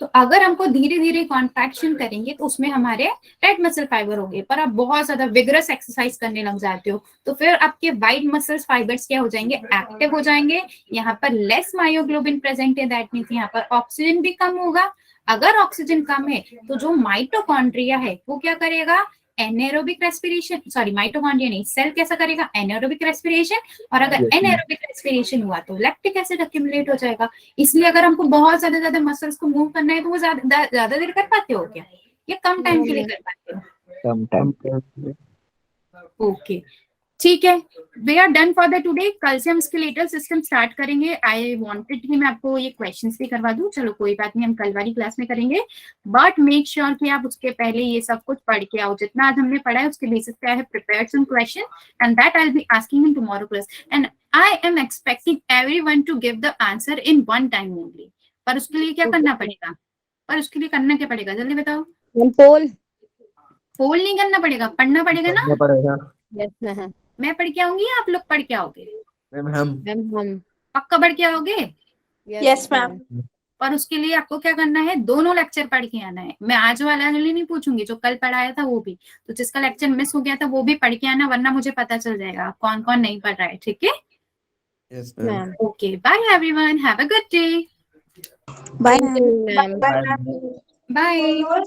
तो अगर हमको धीरे धीरे कॉन्ट्रैक्शन करेंगे तो उसमें हमारे रेड मसल फाइबर हो गए, पर आप बहुत ज्यादा विगरस एक्सरसाइज करने लग जाते हो तो फिर आपके वाइट मसल फाइबर्स क्या हो जाएंगे? एक्टिव हो जाएंगे। यहाँ पर लेस मायोग्लोबिन प्रेजेंट है, दैट मीन्स यहाँ पर ऑक्सीजन भी कम होगा। अगर ऑक्सीजन कम है तो जो माइटोकॉन्ड्रिया है वो क्या करेगा? एनारोबिक रेस्पिरेशन, सॉरी माइटोकॉन्ड्रिया नहीं, सेल कैसा करेगा? Anaerobic respiration. और अगर Yes, ma'am. एनारोबिक रेस्पिरेशन हुआ तो लैक्टिक एसिड एक्यूमुलेट हो जाएगा। इसलिए अगर हमको बहुत ज्यादा मसल्स को मूव करना है तो वो ज्यादा देर कर पाते हो क्या, या कम टाइम के लिए कर पाते हो? कम टाइम ओके, ठीक है, we are done for the today. कल से हम स्केलेटल सिस्टम स्टार्ट करेंगे। आई वांटेड कि मैं आपको ये क्वेश्चंस भी करवा दूं, चलो कोई बात नहीं, हम कल वाली क्लास में करेंगे, बट मेक श्योर कि आप उसके पहले ये सब कुछ पढ़ के आओ। जितना आज हमने पढ़ा है उसके बेसिस पे I have prepared some question and that I will be asking in tomorrow class and I am expecting everyone to give the answer in one time only. पर उसके लिए क्या करना पड़ेगा? जल्दी बताओ। पोल। पोल नहीं करना पड़ेगा, पढ़ना पड़ेगा ना। पढ़ना पड़ेगा यस मैम। मैं पढ़ के आऊंगी या आप लोग पढ़ के आओगे? मैम हम। मैम हम। पक्का पढ़ के आओगे? Yes, ma'am. और उसके लिए आपको क्या करना है, दोनों लेक्चर पढ़ के आना है। मैं आज वाला नहीं पूछूंगी, जो कल पढ़ाया था वो भी, तो जिसका लेक्चर मिस हो गया था वो भी पढ़ के आना, वरना मुझे पता चल जाएगा कौन कौन नहीं पढ़ रहा है। ठीक है? Yes ma'am. Ma'am. Okay, bye everyone, have a good day. Bye ma'am. Bye, ma'am. Bye.